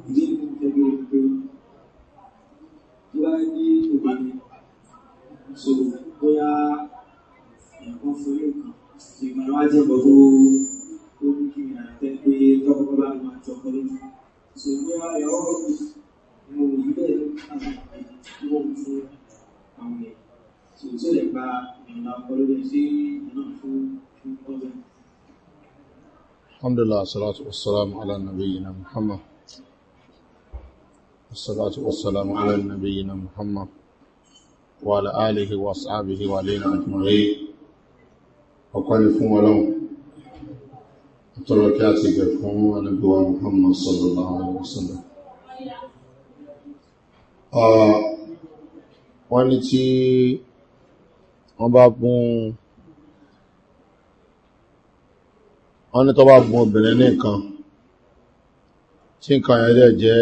ìdí ìpínlẹ̀ pé tó bá ní obìnrin so bóyá ẹ̀kọ́ fún ilé kan ìgbà wá jẹ́ bọ́ tó ní kí ìrìn àtẹ́ pé tọ́kọ́kọ́ bá máa jọ ọkọ̀ lójú so bóyá ẹ̀rọ mo rí bẹ́ẹ̀ láti pè wọ́n fún àwọn ẹ̀ so tí ó lè gba ìrìnà ọkọ̀ lójú sí ìrìnà fún ọjọ́. Alhamdulillah, salatu wassalamu ala nabiyyina Muhammad. Salatu wassalamu ala nabiyyina Muhammad wa ala alihi wa ashabihi wa alayna ajma'in. Ọ̀pọ̀ ni fún Ọlọ́run. Àtọrọ kí a ti gẹ̀ fún Ànábì wa Muhammad sallallahu alaihi wasallam. Wọ́n ní tí wọ́n bá wọ́n ní tó bá bùn obìnrin ní nǹkan tí nǹkan yẹn dẹ̀ jẹ́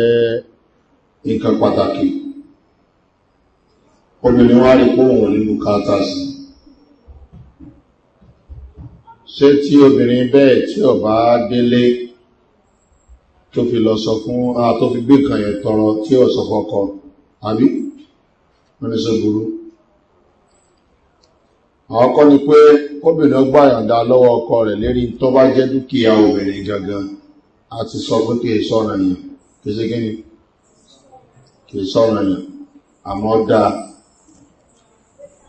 nǹkan pàtàkì obìnrin wá rí pé òun ní bùkátà sí ṣé tí obìnrin bẹ́ẹ̀ tí ó bá délé tó fi lọ sọ fún tó fi gbé nǹkan yẹn tọrọ tí ó sọ fọ́kọ àbí wọ́n ní sọ burú àwọn kọ́ ni pé obìnrin ọgbà yàndá lọ́wọ́ ọkọ rẹ̀ lérí tó bá jẹ́ dúkìá obìnrin gangan àti sọ pé kìí sọ́rọ̀ yìí kìí ṣe gíní kìí sọ́rọ̀ yìí àmọ́ dáa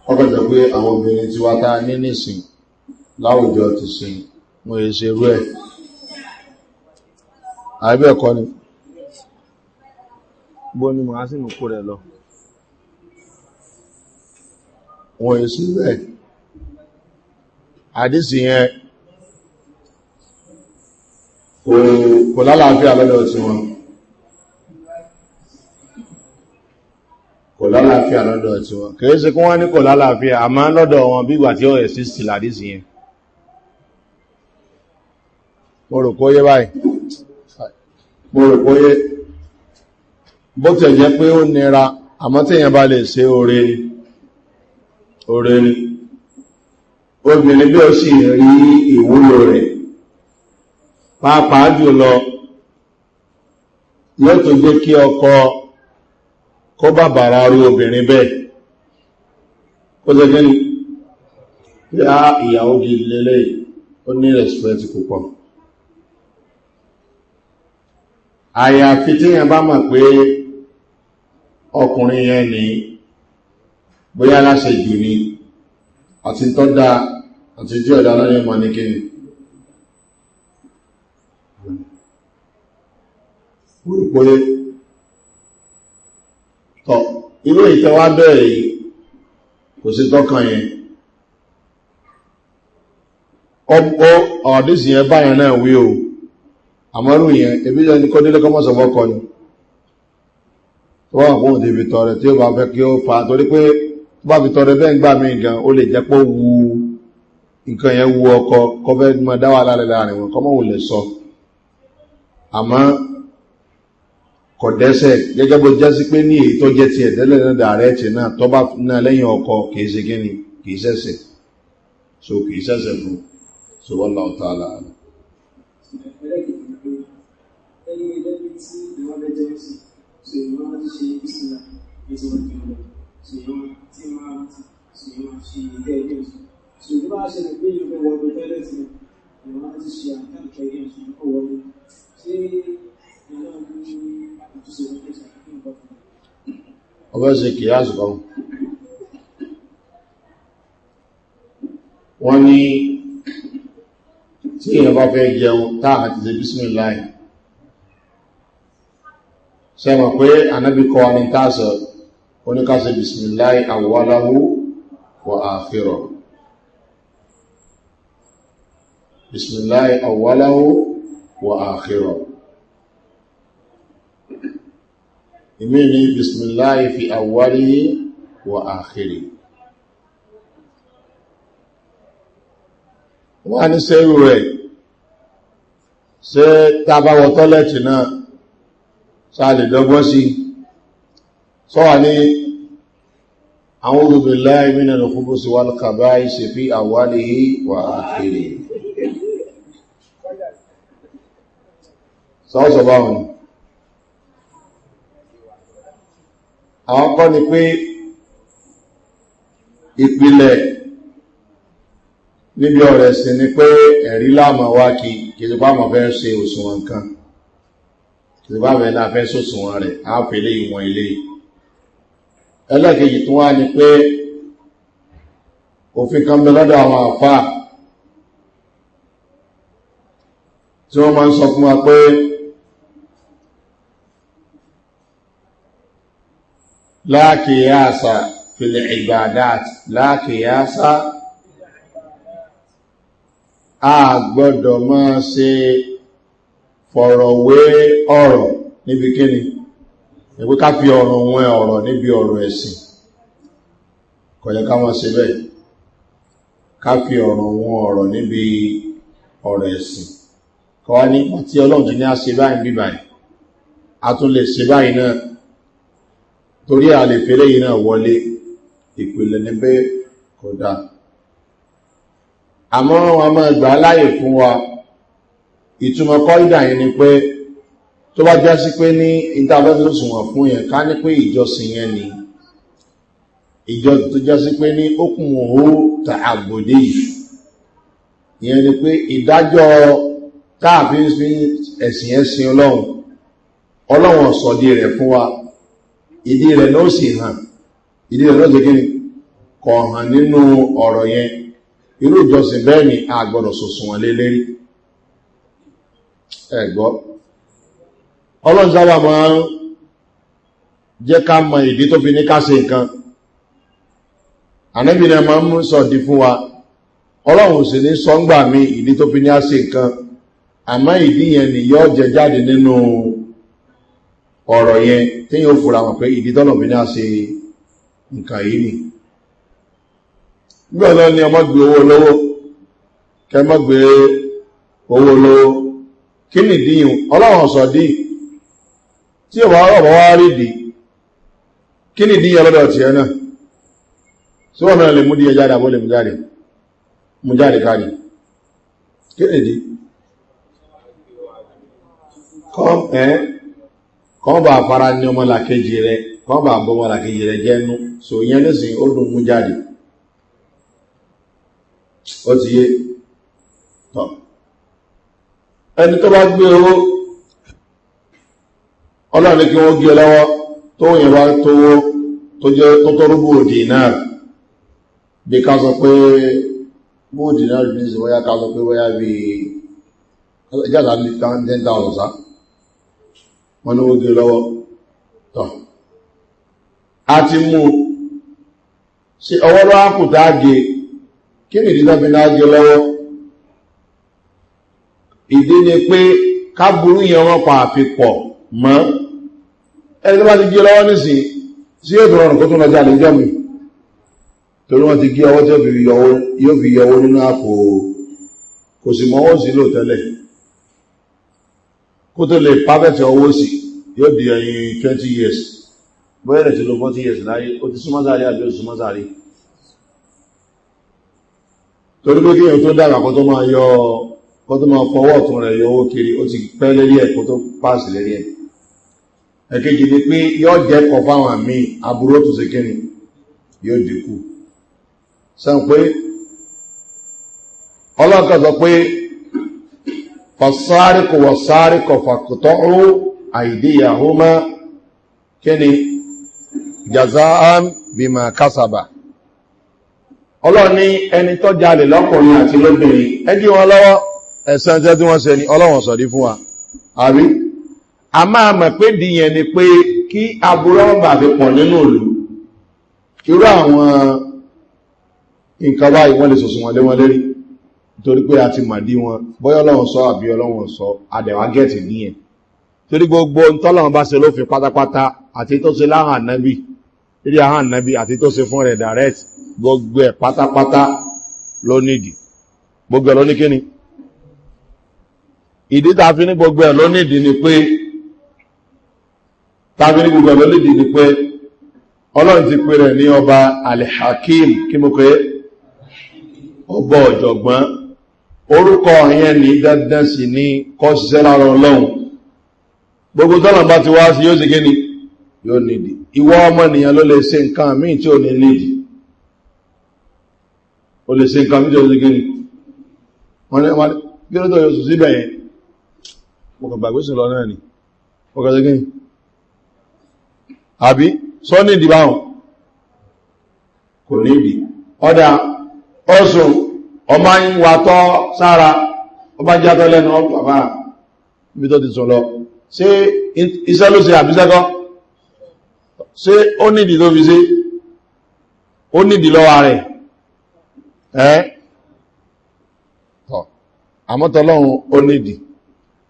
ọkọ̀jọ̀ pé àwọn obìnrin tí wá tá ní nìsìn láwùjọ ti sìn wọ́n yìí ṣe rú ẹ̀ àìbẹ̀ ẹ̀kọ́ ni bó ni mo á sì mú kó rẹ̀ lọ wọ́n yìí ṣe rú ẹ̀ àdísì yẹn kò lálàáfíà lọ́dọ̀ tí wọn kò lálàáfíà lọ́dọ̀ tí wọn kìí ṣe kí wọ́n ní kò lálàáfíà àmá lọ́dọ̀ wọn bí ìgbà tí ó ẹ̀sí sí làdísì yẹn mo rò kó yé báyìí mo rò kó yé bó tẹ̀ jẹ́ pé ó nira àmọ́ tí èèyàn bá lè ṣe oore ni obìnrin bí ó sì rí ìwúlò rẹ̀ pàápàá jùlọ yóò tó jẹ́ kí ọkọ kó bàbàrà rú obìnrin bẹ́ẹ̀ kó jẹ́ gẹ́ni yá ìyàwó gidi lélẹ̀ ó ní rẹ̀spẹ̀tì púpọ̀ àyàfi tí yẹn bá mọ̀ pé ọkùnrin yẹn ní bóyá láṣẹ jù ní àti tó dáa àti tí ọ̀dá lọ́yẹ̀ mọ̀ ní kíni orúkọlé tọ́ ilé ìtẹ́wà bẹ̀rẹ̀ yìí kò sí tọ́kàn yẹn ọ̀dísì yẹn báyẹn náà wí o àmọ́rù yẹn ebí jẹ́ ní kọ́dílé kọ́mọ́sọ̀fọ́kọ́ ni wọ́n wà fún òdìbì tọrẹ tí ó bá fẹ́ kí ó fa torí pé bá fi tọrẹ bẹ́ẹ̀ ń gbà mí gan ó lè jẹ́ pé wu nǹkan yẹn wu ọkọ kọfẹ́ mọ́ dáwà lálẹ́ láàrin wọn kọ́mọ́ wò lè sọ àmọ́ kọ̀ dẹ́sẹ̀ gẹ́gẹ́ bó jẹ́ sí pé ní èyí tó jẹ́ ti ẹ̀dẹ́lẹ̀ náà dàrẹ́ ti náà tó bá náà lẹ́yìn ọkọ kìí ṣe kíni kìí ṣẹ̀ṣẹ̀ so kìí ṣẹ̀ṣẹ̀ fún so wọ́n láwọ́ tá a là á. ọbẹ̀ ṣe kìí àṣùkọ́ wọ́n ní tí èèyàn bá fẹ́ jẹun táà àti ṣe bísmìláì sẹ́mọ̀ pé ànábì kọ́ ní tàṣọ oníkàṣẹ bísmìláì awwalahu wa akhirahu bísmìláì awwalahu wa akhirahu ìmí ní bismillahi fi awwalihi wa akhirihi wọ́n ní sẹ́rù rẹ̀ ṣe tàbáwọ̀ tọ́lẹ̀tì náà sáàlì dọ́gbọ́n sí sọ́wà ní a'udhu billahi minal khubuthi wal khaba'isi fi awwalihi wa akhirihi sọ́ọ̀sọ̀ báwọn àwọn kọ́ ni pé ìpìlẹ̀ níbi ọ̀rọ̀ ẹ̀sìn ni pé ẹ̀rí láàmà wá kìí bá mọ̀ fẹ́ ṣe òṣùwọ̀n kan kìí bá mẹ́ náà fẹ́ sòṣùwọ̀n rẹ̀ á fẹ́ lé ìwọ̀n ilé ẹlẹ́kejì tó wá ni pé òfin kan bẹ lọ́dọ̀ àwọn àfáà tí wọ́n máa ń sọ fún wa pé láàkìyàsá fìlẹ̀ ìbàdàt láàkìyàsá a gbọ́dọ̀ máa ṣe fọ̀rọ̀wé ọ̀rọ̀ níbi kíni ẹgbẹ́ ká fi ọ̀rọ̀ wọn ọ̀rọ̀ níbi ọ̀rọ̀ ẹ̀sìn kò yẹ ká wọ́n ṣe bẹ́ẹ̀ ká fi ọ̀rọ̀ wọn ọ̀rọ̀ níbi ọ̀rọ̀ ẹ̀sìn kọwa ní tí ọlọ́run ti ní a ṣe báyìí bí báyìí a tún lè ṣe báyìí náà torí a lè fẹ́lẹ̀ yìí náà wọlé ìpìlẹ̀ níbẹ̀ kò dáa àmọ́ wọn máa gbà láyè fún wa ìtumọ̀ kọ́ídà yìí ni pé tó bá jásí pé ní ìtàbẹ́sùn wọn fún yẹn ká ní pé ìjọsìn yẹn ni ìjọ tó jásí pé ní ókùn òhó tààbòdé yìí ìyẹn ni pé ìdájọ́ káàfin fi ẹ̀sìn ọlọ́run ọ̀sọ̀dí rẹ̀ fún wa ìdí rẹ̀ ló sì hàn ìdí rẹ̀ ló sì kíni kọ̀ hàn nínú ọ̀rọ̀ yẹn irú ìjọsìn bẹ́ẹ̀ ni a gbọ́dọ̀ sòsùn wọn lélérí ẹ̀gbọ́ ọlọ́run sábà máa ń jẹ́ ká mọ ìdí tó fi ní ká ṣe nǹkan ànábì náà máa ń mú sọ̀dí fún wa ọlọ́run sì ní sọ́ngbà mi ìdí tó fi ní á ṣe nǹkan àmọ́ ìdí yẹn ni yọ́ jẹ jáde nínú ọ̀rọ̀ yẹn tí yóò fura wọn pé ìdí tọ́nà bí ní a ṣe nǹkan yìí ni gbọ́nà ni ọmọ gbé owó lówó kẹ mọ́ gbé owó lówó kí ni díyìn ọlọ́run sọ dí tí ò bá rọ̀bọ̀ wá rí dì kí ni díyìn ọlọ́dọ̀ tí ẹ náà tí wọ́n náà lè mú díyẹ jáde àbọ́ lè mú jáde káàdì kí ni dí kọ́ bá fara ní ọmọ làkejì rẹ̀ kọ́ bá bọ́ ọmọ làkejì rẹ̀ jẹ́nu so yẹn nísìn ó dùn mú jáde ó ti yé tọ́ ẹni tó bá gbé owó ọlọ́rin kí wọ́n gbé lọ́wọ́ tó yẹn bá tówó tó jẹ́ tó tọ́rọ bóòdì náà bí ká sọ pé bóòdì náà rí ní sí wọ́yá ká sọ pé wọ́yá bí jáde ní 10,000 sá wọ́n ní ó gé lọ́wọ́ tọ́ a ti mú sí ọwọ́ lọ́wọ́ kù tá gé kí ni ìdí tọ́bí náà gé lọ́wọ́ ìdí ni pé káburú yẹn wọ́n pa àfipọ̀ mọ́ ẹni tó bá ti gé lọ́wọ́ nísìn sí yóò tó rọrùn kó tó lọ jáde jọ́ mi torí wọ́n ti gé ọwọ́ tí yóò fi yọwọ́ nínú àpò kò sì mọ́wọ́ sí lò tẹ́lẹ̀ kó tó lè pàfẹ́tì ọwọ́ sí yóò di ẹ̀yìn 20 years bóyẹ̀rẹ̀ tí ló 40 years láyé ó ti súnmọ́sàrí àbí ó súnmọ́sàrí torí pé kíyàn tó dára kó tó máa fọwọ́ ọ̀tún rẹ̀ yọ owó kiri ó ti pẹ́ lérí ẹ̀ kó tó pàṣì lérí ẹ̀ ẹ̀kejì ni pé yóò jẹ́ kọ fáwọn àmì aburú tó ṣe kíni yóò dínkù sẹ́n pé ọlọ́kà sọ pé fasárikò wasárikò fàkùtọ́rù àìdíyàhúmá kíni jazaan bima kásàbà ọlọ́ni ẹni tó jalè lọ́kùnrin àti lóbìnrin ẹjí wọn lọ́wọ́ ẹ̀sán jẹ́ tí wọ́n ṣe ní ọlọ́wọ̀n sọ̀dí fún wa àbí a máa mọ̀ pé dìyẹn ni pé kí aburọ́mbà fi pọ̀ nínú ìlú irú àwọn nǹkan báyìí wọ́n lè sọ̀sùn wọn lé wọn lérí torí pé a ti màdí wọn bóyá ọlọ́run sọ àbí ọlọ́run sọ adẹ̀wà gẹ̀ẹ́tì níyẹn torí gbogbo ntọ́lọ́run bá ṣe lófin pátápátá àti tó ṣe láhàn ànábì rí àhàn ànábì àti tó ṣe fún rẹ̀ direct gbogbo ẹ̀ pátápátá ló nídìí gbogbo ẹ̀ ló ní kíni ìdí tá a fi ní gbogbo ẹ̀ ló nídìí ni pé tá a fi ní gbogbo ẹ̀ ló nídìí ni pé ọlọ́run ti pè rẹ̀ ní ọba al-hakim kí mo pé ọba ọ̀jọ̀gbọ́n orúkọ yẹn ní dandan sí ní kọ́ ṣiṣẹ́ lára ọlọ́run gbogbo tọ́nà bá ti wá sí yóò sì gíní yóò nídi ìwọ ọmọnìyàn ló lè ṣe nǹkan míì tí ò ní nídi ó lè ṣe nǹkan míì tí ò ní gíní wọ́n kí ló tó yóò sùn síbẹ̀ yẹn mo kàn gbàgbé sùn lọ náà ni ó kàn sí gíní àbí sọ nídi báwọn kò nídi ọ̀dà ọ̀sùn ọmọ yín wà tọ́ sára ọba játọ́ lẹ́nu ọ̀pàá ibi tó ti sùn lọ ṣé iṣẹ́ ló ṣe àbíṣẹ́kọ́ ṣé ó nídìí tó fi ṣe ó nídìí lọ́wọ́ rẹ̀ tọ́ àmọ́tọ́lọ́run ó nídìí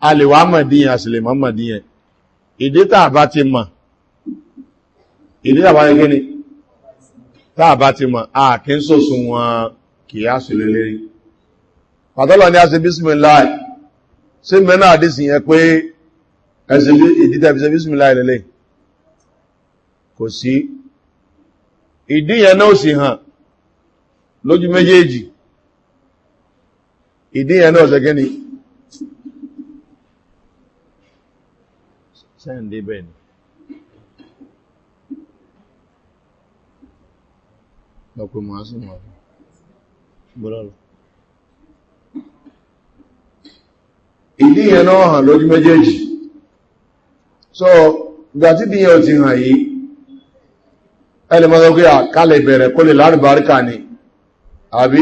a lè wá mọ̀díyàn a sì lè mọ́ mọ̀díyàn ìdí tàà bá ti mọ̀ ìdí tàà bá ti gíní tàà bá ti mọ̀ a kí ń sòsùn wọn kìí á sì lélérí pàtọ́lọ̀ ni a ṣe bísmìláì ṣé mẹ́nà àdísì yẹn pé ẹ̀sìn ìdí tàbí ṣe bísmìláì lélẹ̀ kò sí ìdí yẹn náà sì hàn lójú méjèèjì ìdí yẹn náà ṣẹ́gẹ́ ni sẹ́ǹdé bẹ́ẹ̀ ni lọ́pẹ́ mọ́ á sì mọ́ bọ́lọ́lọ́ ìdí yẹn náà hàn lójú méjèèjì so ìgbà tí díyẹn ò ti hàn yìí ẹlẹ́mọ́sọ́ pé àkálẹ̀ bẹ̀rẹ̀ kó lè lálùbáríkà ni àbí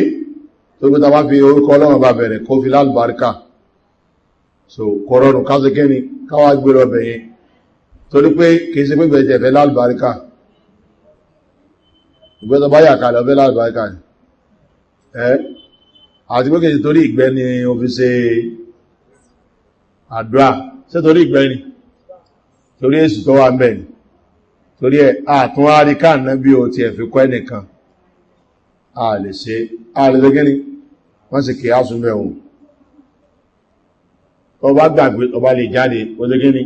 tó gbé tàbá fi orúkọ ọlọ́run bá bẹ̀rẹ̀ kó fi lálùbáríkà so kọ̀rọ̀nù káṣẹ́kẹ́ ni káwà gbé lọ bẹ̀yẹn torí pé kìí ṣe pé jẹ̀fẹ́ lálùbáríkà ìgbẹ́tọ̀ bá yà kalẹ̀ ọbẹ̀ lálùbáríkà ni àti pé kìí torí ìgbẹ́ ni o fi ṣe àdúrà ṣé torí ìgbẹ́ ni torí èsù tó wà ń bẹ̀ ni torí ẹ̀ àtún àríkà náà bí o ti ẹ̀fẹ́ kọ́ ẹnìkan a lè ṣe gẹ́ni wọ́n sì kí á sún bẹ̀ ohun tó bá gbàgbé tó bá lè jáde ó lé gẹ́ni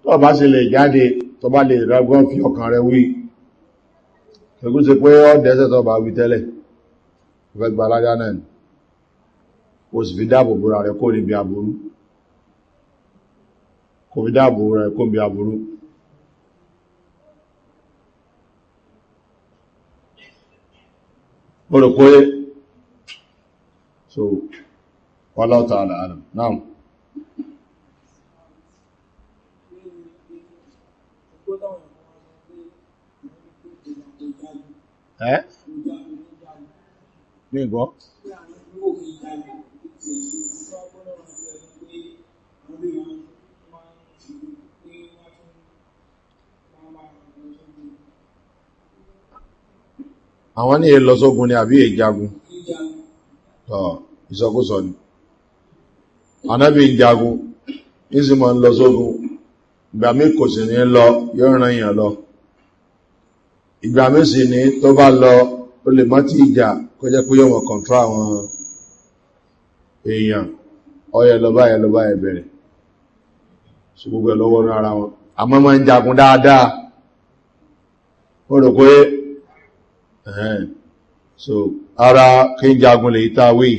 tó bá sì lè jáde tó bá lè rọgbọ́n fi ọkàn rẹ̀ wí kẹkú sí pé ọ́ dẹ́sẹ̀ tó bá wí tẹ́lẹ̀ fẹ́ gba aládá náà ni ó sì fi dáàbò bóra rẹ̀ kó níbi àbúrú kò fi dáàbò rẹ̀ kó níbi àbúrú mo rò pé so wallahu ta'ala alam naam ní ìgbọ́ àwọn ní èlọ sógun ni àbí ìjagun tọ́ ìsọkúsọ ni anábì ìjagun ìsìnmọ̀ ń lọ sógun ìgbà mí kò sì ní lọ yóò ràn èèyàn lọ ìgbà mí sì ní tó bá lọ ó lè má tí ìjà kó jẹ́ pé yóò wọ́n kọ̀ntró àwọn èèyàn ọyẹ lọ́bá ẹ̀ bẹ̀rẹ̀ so gbogbo ẹ̀ lọ́wọ́ ní ara wọn àmọ́ máa ń jagun dáadáa ó rò pé so ara kí ń jagun lè ta wí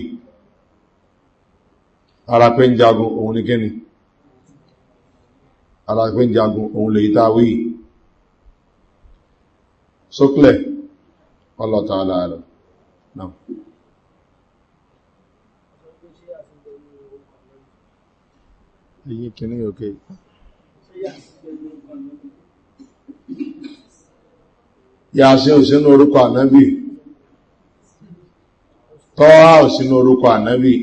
ara pé ń jagun òun ní kíni ara pé ń jagun òun lè ta wí sókèlè Allah ta'ala alam náà èyí kìíní òkè Yàsín ò sínú orúkọ ànábì Tọ́há ò sínú orúkọ ànábì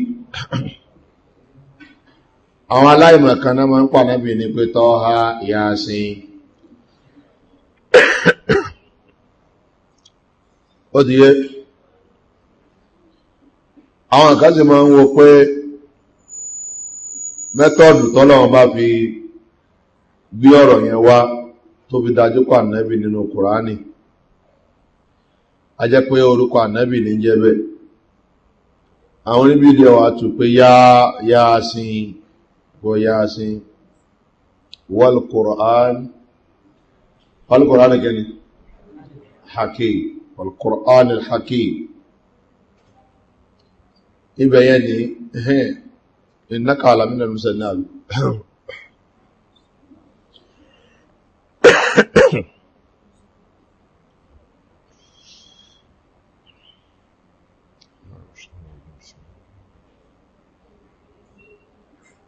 àwọn aláìmọ̀kan náà máa ń pa ànábì ní pé Tọ́há Yàsín ó ti yé àwọn kan sì máa ń wo pé mẹ́tọ́ọ̀dù tọ́lọ́wọ́n bá fi bí ọ̀rọ̀ yẹn wá tó fi dájú kọ ànábì nínú Kùránì a jẹ́ pé orúkọ ànábì ní jẹ́ bẹ́ẹ̀ àwọn oníbí ilé wa tù pé Yásín bọ́ Yásín wal Qur'an kẹni Hakim wal Qur'an al-Hakim ibẹ̀ yẹn ni innaka ala minal musannad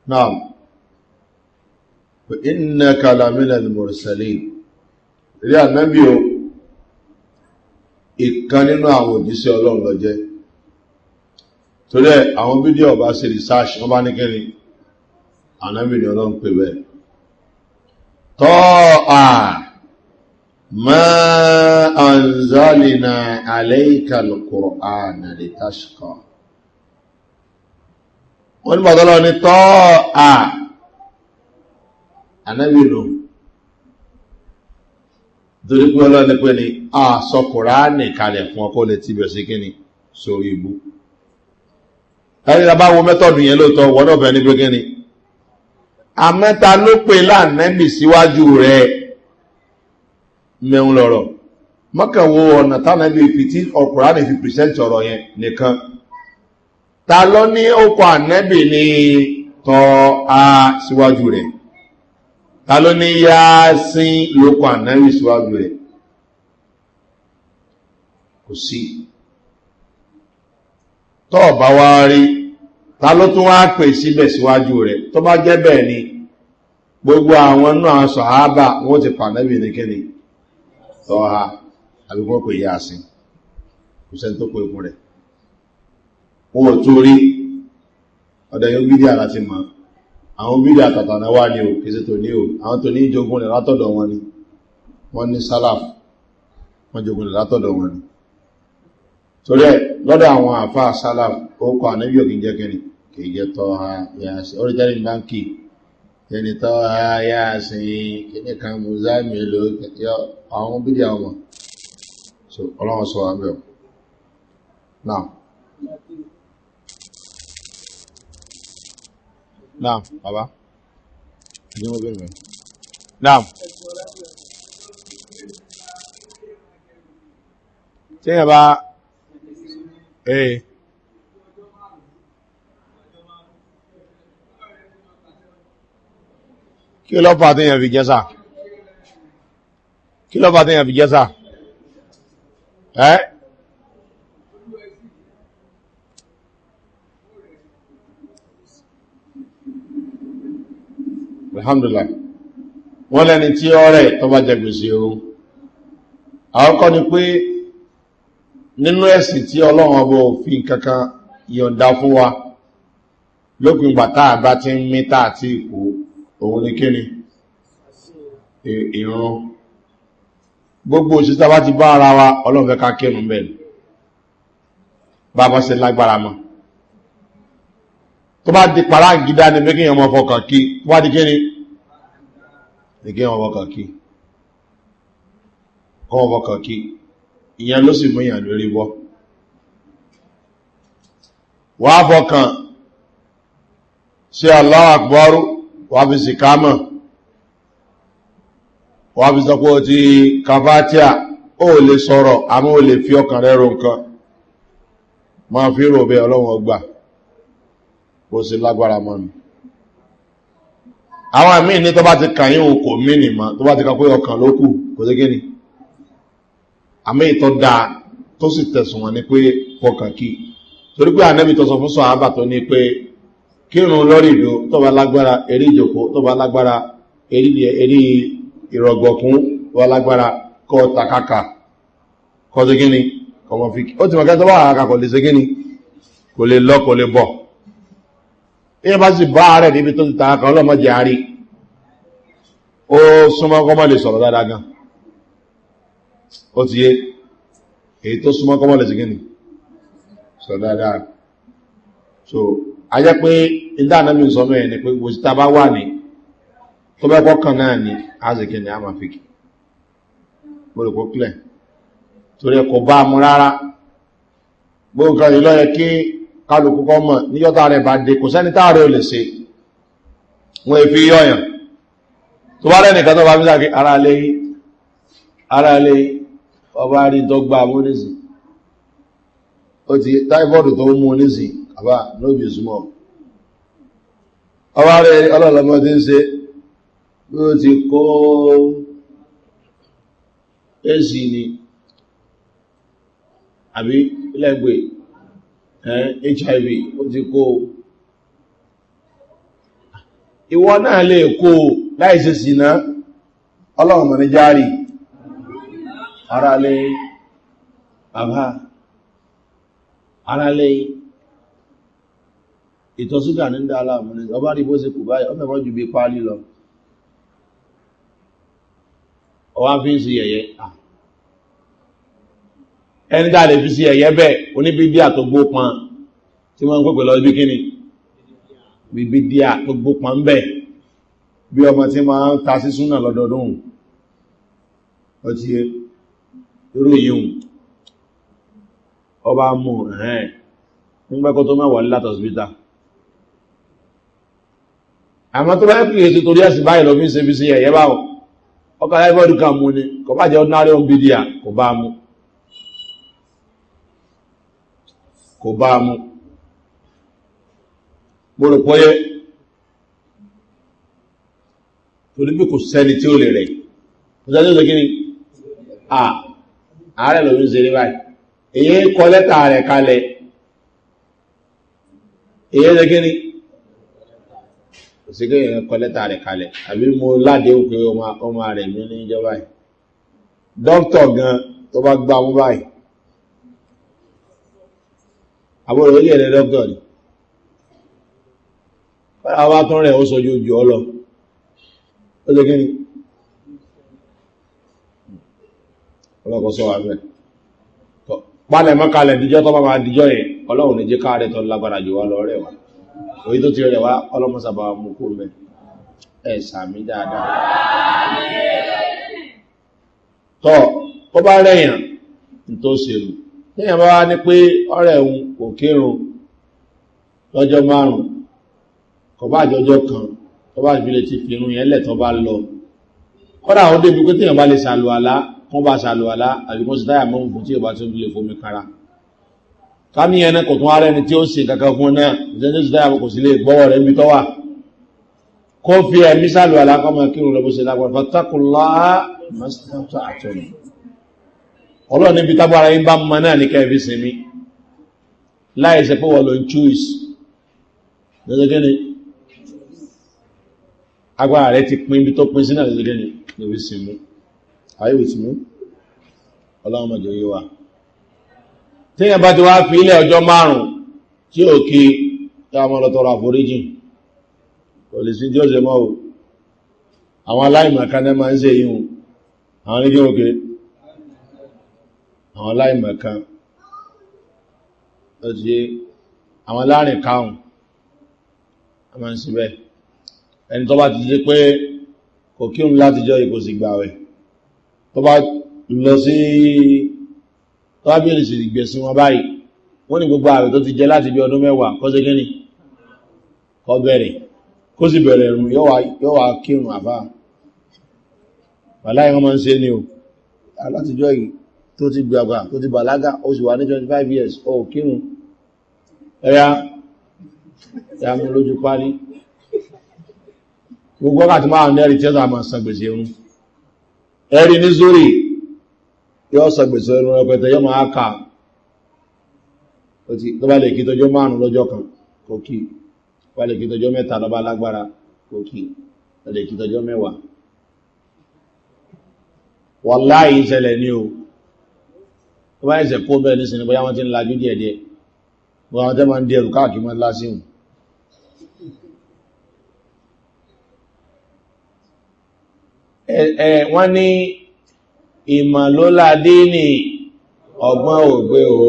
Naam. Innaka laminal mursalin. Rí ànábì o, ìkan nínú àwọn òjíṣẹ́ Ọlọ́run ló jẹ́. Torí àwọn fídíò bá ṣe research, wọ́n bá ní kẹ́ni, ànábì ni Ọlọ́run pè bẹ́ẹ̀. Ta'a ma anzalna alayka al-Qur'ana litashqa. Wọ́n ní bàtọ́lọ́ ní ta'a ànábì nù. Torí pé Ọlọ́run ní pé ní a sọ Kùránì kalẹ̀ fún ọkọ̀ lè tí bẹ̀rẹ̀ sí kíni sórí ibú. Ẹni tàbá wo mẹ́tọ̀dù yẹn lóòtọ́ wọ́n náà fẹ́ ní pé kíni. Àmẹ́ta ló pè láànẹ́bì síwájú rẹ̀ mẹ́un lọ́rọ̀. Mọ́kànwó ọ̀nà tánàbì fi tí Kùránì fi pìrìsẹ́ntì ọ̀rọ̀ yẹn nìkan. Ta lọ ní ókọ̀ ànẹ́bì ní tọ́ a síwájú rẹ̀. Ta ló ní Yásín lókọ̀ ànẹ́bì síwájú rẹ̀. Kò sí. Tọ́ bá wá rí, ta ló tún wá pè síbẹ̀ síwájú rẹ̀. Tó bá jẹ́ bẹ́ẹ̀ ni, gbogbo àwọn náà sàhábà wọ́n ti pànẹ́bì ní kíni. Tọ́ha, àbíkọ́ pè Yásín. Kò sẹ́ni tó pè fún rẹ̀. Wọ́n tó rí, ọ̀dẹ̀ yóò bídí àrá ti mọ̀. Àwọn bídí àtàtàna wà ní o, kìí sí tó ní o. Àwọn tó ní ìjogun rẹ̀ látọ̀dọ̀ wọn ni. Wọ́n ní sálàf, wọ́n jogun rẹ̀ látọ̀dọ̀ wọn ni. Torí ẹ̀ lọ́dọ̀ àwọn àfá sálàf ó kọ ànábì òkè jẹ́ kẹni kìí jẹ́ Tọ́ha Yásín orí jẹ́rì báńkì yẹni Tọ́ha Yásín kíní kan Mùzámìlú àwọn bídí àwọn so ọlọ́wọ́ sọ wà bẹ́ẹ̀ náà bàbá ní wọ́n bẹ̀rẹ̀ mẹ́rin náà tí yẹ bá kí ló fà tí yẹn fi jẹ́sà alhamdulillah wọ́n lẹ́ni tí ọ̀rẹ́ tó bá jẹ gbèsè o àwọn kọ́ ni pé nínú ẹ̀sìn tí Ọlọ́run ọbọ̀ òfin kankan yọ̀ǹda fún wa lópin gbàtà àbá tí ń mítà àti ìkó òun ní kíni ìrun gbogbo òṣìṣẹ́ bá ti bá ara wa Ọlọ́run fẹ́ ká kírun bẹ́ẹ̀ bá bá ṣe lágbára mọ́ tó bá di pàrá gídá ní pé kíyàn mọ́ fọkàn kí tó bá di kíni ní kíyàn mọ́ fọkàn kí kọ́ mọ́ fọkàn kí ìyẹn ló sì mú ìyàn lórí bọ́ wà á fọkàn ṣe Allahu Akbar wà fi sì kámọ̀ wà fi sọpọ̀ ti kàfátíà ó lè sọ̀rọ̀ àmọ́ ó lè fi ọkàn rẹ̀ ro nǹkan ma fi rò bẹ́ Ọlọ́run ọgbà bó sì lágbára mọ́nu àwọn àmì ní tó bá ti kàyín òkò mínìmá tó bá ti kà pé ọkàn ló kù kò sí gíní àmì ìtọ́ dáa tó sì tẹ̀sùn wọn ní pé fọkàn kí torí pé ànẹ́bì tó sọ fún sọ àbà tó ní pé kírun lórí ìdó tó bá lágbára erí ìjòkó tó bá lágbára erí ìrọ̀gbọ̀kún tó bá lágbára kọ́ takaka kọ́ sí gíní kọmọ fi ó ti mọ̀kẹ́ tó bá àkà kò lè sí gíní kò lè lọ kò lè bọ̀ ìyẹn bá sì bá rẹ̀ níbi tó ti takaka ọlọ́mọdé àárí ó súnmọ́ kọ́mọ́ lè sọ̀rọ̀ dáadáa gan ó ti yé èyí tó súnmọ́ kọ́mọ́ lè sí gíní sọ̀rọ̀ dáadáa so a jẹ́ pé ìdáná mi sọ mẹ́rin ni pé gbogbo síta bá wà ní tó bẹ́ kọ́kàn náà ni a sì kí ni a máa fi kì gbogbo clear torí ẹ̀kọ́ bá mú rárá gbogbo nǹkan yìí lọ́yẹ kí kálukú kọ́ mọ̀ níjọ́ta rẹ̀ bá dé kò sẹ́ni táàrẹ̀ ò lè ṣe wọ́n èfi yọ́yàn tó bá rẹ̀nìkan tó bá fi sáà kí ara lè ọba rí tó gbà mú nísìn ó ti táìfọ́dù tó mú nísìn àbá lóbi ìsúnmọ́ ọba rẹ̀ ọlọ́lọ́mọ tí ń ṣe bí ó ti kó èsì ni àbí ilẹ̀gbẹ̀ hiv ó ti kó ìwọ náà lè kó láìsí sínà ọlọ́run mọ̀ ní járì ara lè bàbá ara lè ìtọ̀sígà ní dáadáa mọ̀ ní ọba rí bó ṣe kù báyìí ọmọ ẹ̀mọ́ ju bí pálí lọ ọwá fi ń sí ẹ̀yẹ ẹni dáa lè fi sí ẹ̀yẹ bẹ́ẹ̀ oníbídíà tó gbó pọn tí wọ́n ń pẹ̀pẹ̀ lọ bí kíni bíbídíà tó gbó pọn ń bẹ̀ bí ọmọ tí máa ń ta sí súnà lọ́dọọdún ọtí irú yíhun ọba mú ẹ̀hẹ́n nígbẹ́kọ́ tó mẹ́wàá látọ̀síbítà àmọ́ tó bá ń pè é torí ẹ̀sìn báyìí lọ fi ń ṣe fi sí ẹ̀yẹ báwọ̀ ọkà láìbọ́dù kan mú ni kò bá jẹ́ ordinary home bídíà kò bá mú gbọ́rọ̀ pọ́yẹ́ torí pé kò sẹ́ni tí ó lè rẹ̀ kò sẹ́ni tí ó lè gíní ààrẹ lórí ń ṣe ní báyìí èyí kọ lẹ́tà rẹ̀ kalẹ̀ èyí lè gíní kò sí kí èyí kọ lẹ́tà rẹ̀ kalẹ̀ àbí mo láde òkè ọmọ rẹ̀ mi ní ìjọba yìí dókítà gan tó bá gbá mú báyìí àbúrò ilé ẹ̀rẹ́ dókítà ni àwọn tó rẹ̀ ó sọjú ojú ọlọ ó lè gíní ọlọ́kọ̀ sọ wà mẹ́ pálẹ̀ mọ́kàlẹ̀ díjọ́ tó bá máa díjọ́ yẹn ọlọ́run ní jẹ́ káàrẹ tó lágbára jù wá lọ rẹ̀ wá orí tó ti rẹ̀ wá ọlọ́mọsàbà mú kó mẹ́ ẹ̀ sàmì dáadáa tọ́ ó bá rẹ̀yàn tó ṣèrù tíyàn bá wá ní pé ọ̀rẹ́ òun kò kírun lọ́jọ́ márùn-ún kọ bá àjọjọ́ kan tó bá ìbílẹ̀ ti fi irun yẹn lẹ̀ tó bá lọ kọ́dà ó débi pé tíyàn bá lè sàlùwàlá wọ́n bá sàlùwàlá àbíkọ́ sí táyà mọ́ fún tí ó bá tó lè fomi kára ká ní ẹnẹ́ kò tún ara ẹni tí ó sì kankan fún náà ìjẹ́jẹ́ sí táyà kò sí lè gbọ́wọ́ rẹ̀ níbi tó wà kó fi ẹ̀mí sàlùwàlá kọ́ mọ́ kírun lọ bó ṣe lágbára fatakullaha mastata'tum ọlọ́run níbi tágbára yín bá mọ́ náà ní kẹ́ẹ̀fì sinmi láì ṣe pé wọ́n lọ ń choose gẹ́gẹ́ ni agbára rẹ̀ ti pín bí tó pín sí náà gẹ́gẹ́ ni níbi sinmi ayé wìtí mú ọlọ́run mọ̀jọ yíó wà tí yẹn bá ti wá fi ilẹ̀ ọjọ́ márùn-ún tí ó kí káàmọ́ lọ́tọ́rọ àforíjìn kò lè sí tí ó ṣe mọ́ o àwọn aláìmọ̀kan náà máa ń ṣe yíò àwọn ní kí ó kéré àwọn aláìmọ̀kan ó ti àwọn láàrin káhùn a máa ń sí bẹ́ẹ̀ ẹni tó bá ti jẹ́ pé kò kí òun láti jọ ìkò sì gbàwẹ̀ tó bá lọ sí tọ́bílì sí ìgbẹ̀sìn wọn báyìí wọ́n ní gbogbo ààrẹ tó ti jẹ láti bí ọdún mẹ́wàá kọ́ sí kíní kọ́ bẹ̀rẹ̀ kó sì bẹ̀rẹ̀ ẹ̀rùn yóò wá kírùn àbá wàláhí wọ́n máa ń ṣe ní o látijọ́ yìí tó ti gbàgbà tó ti bàlágà ó sì wà ní 25 years ó kírùn ẹ̀yà ya mú lójú parí gbogbo ọkà tí máa ń lẹ́rìí tí ó máa san gbèsè irun ẹ̀rí ní zórí yóò san gbèsè irun rẹpẹtẹ yóò máa kà tó bá lè kí tọjọ́ 5 lọ́jọ́ kan kò kí bá lè kí tọjọ́ 3 lọ́bá lágbára kò kí tó lè kí tọjọ́ 10 wàláhì ìṣẹ̀lẹ̀ ní o tó bá ìṣẹ̀ kó bẹ́ẹ̀ nísìnyí bóyá wọ́n ti ń lajú díẹ̀díẹ̀ bóyá wọ́n tẹ́ máa ń di ẹrù káàkiri mọ́ lásìhùn wọ́n ní ìmọ̀lóládé ní ọgbọ́n ògbé o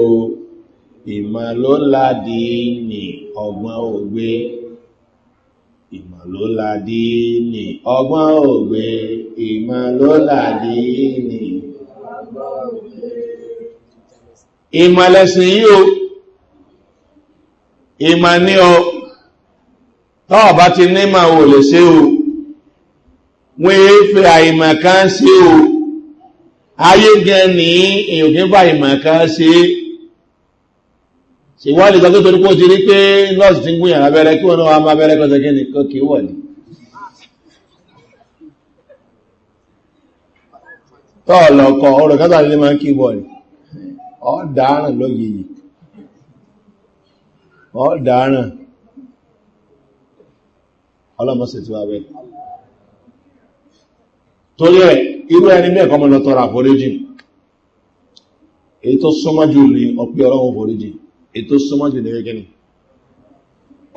ìmọ̀lóládé ní ọgbọ́n ògbé ìmọ̀lóládé ní ọgbọ́n ògbé ìmọ̀lóládé ní ìmọ̀lẹ́sìn yìí o ìmọ̀ ní o tọ́ọ̀ bá ti ní ma wò lè ṣe o wọ́n yé fẹ́ àìmọ̀ kan sí o ayé gan ní èyàn kí ń bá àìmọ̀ kan sí ṣe wọ́n lè sọ pé torí pé ó ti rí pé nọ́ọ̀sì ti ń gbìyàn lábẹ́rẹ́ kí wọ́n náà máa bẹ́rẹ́ kọ́sẹ̀ kí ní kọ́ kí wọ̀ ní tọ́ọ̀lọ́kọ̀ ọ̀rọ̀ kátà nílé máa ń kí bọ̀ ní ọ̀dáràn lógìyì ọ̀dáràn ọlọ́mọsẹ̀ tí wà bẹ́ẹ̀ torí ẹ̀ irú ẹni mẹ́ẹ̀kọ́ mọ́ lọ tọrọ àforíjì èyí tó súnmọ́ jù ní ọpẹ́ ọlọ́run foríjì èyí tó súnmọ́ jù ní gẹ́gẹ́ ni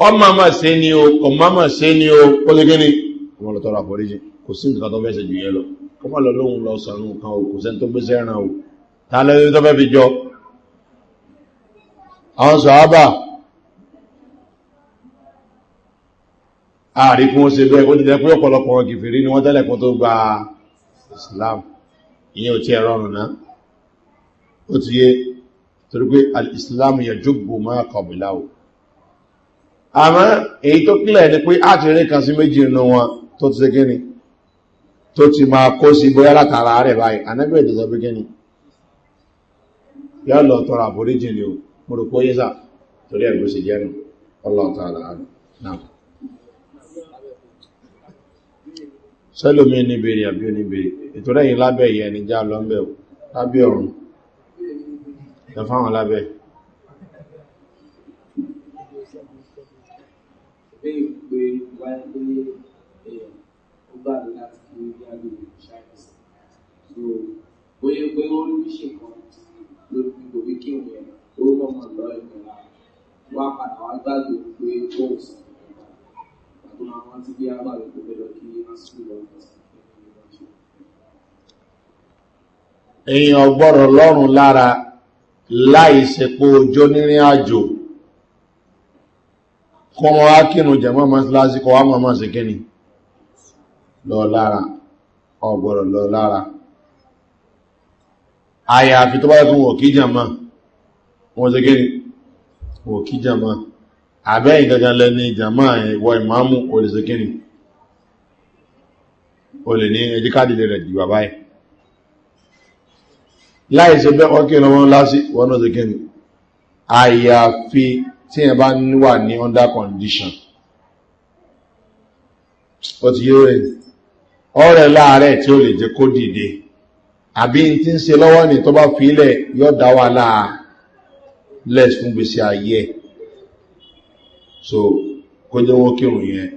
ọmọ àmà ṣe ni o ọmọ àmà ṣe ni o ó lé gẹ́ni ọmọ lọ tọrọ àforíjì kò sí nǹkan tó fẹ́ ṣe jù yẹn lọ kọ́mọ lọ lóhun lọ sọ̀rọ̀ nǹkan o kò sẹ́ni tó gbéṣẹ́ ẹran o ta lẹ́yìn tó fẹ́ fi jọ àwọn sọ̀hábà ààrí kún ó ṣe bẹ́ẹ̀ ó ti jẹ́ pé ọ̀pọ̀lọpọ̀ gìfèrí ni wọ́n tẹ́lẹ̀ kún tó gba Islam ìyẹn ò tí ẹ̀rọ ọ̀rùn náà ó ti yé torí pé al-Islam yẹ jógbò máa kọ̀bìláwò àmọ́ èyí tó kílẹ̀ ni pé á ti rí kan sí méjì nínú wọn tó ti ṣe gíní tó ti máa kó sí bóyá látara rẹ̀ báyìí anábẹ́ ìdọ̀sọ́ pé gíní yọ́ lọ tọrọ àforíjì ni o mo rò pé yíṣà torí ẹ̀gbọ́ sì jẹ́nu ọlọ́ọ̀tà àlàáfíà náà sẹ́lómi ní bèèrè àbí oníbèèrè ètò rẹ̀yìn lábẹ́ ìyẹn ni já lọ́mbẹ̀ lábẹ́ ọ̀run ẹ̀fáwọn lábẹ́ wá padà wá gbàgbé pé ó ń sọ àwọn tí bí agbára kò fẹ́ lọ kí asùn lọ èèyàn gbọ́rọ̀ lọ́rùn lára láìsẹ̀pọ̀ òjò nírin àjò kọ́ wọn á kínú jẹ̀mọ́ mọ́sílásí kọ́ wá mọ́ sí kíni lọ lára ọgbọ̀rọ̀ lọ lára àyàfi tó bá yẹ kún wọ̀ kí jẹ̀mọ́ wọ́n sí kíni wọ̀ kí jẹ̀mọ́ àbẹ́ ìgangan lẹ́ni jẹ̀mọ́ ìwọ ìmáàmù olùsẹ́kíni o lè ní ẹjíkádìlẹ̀ rẹ̀ jù bàbá ẹ̀ láì ṣe bẹ́ ọkẹ́ lọ́wọ́ lásì wọ́n náà sẹ́kíni àyàfi tí ẹ bá wà ní under condition ó ti yé rẹ̀ ọ̀rẹ́ láàárẹ̀ tí ó lè jẹ́ kó dìde àbí tí ń ṣe lọ́wọ́ ní tó bá fi ilẹ̀ yọ́ dá wà láà less fún gbèsè ayé so kó jẹ́ wọ́n kírùn yẹn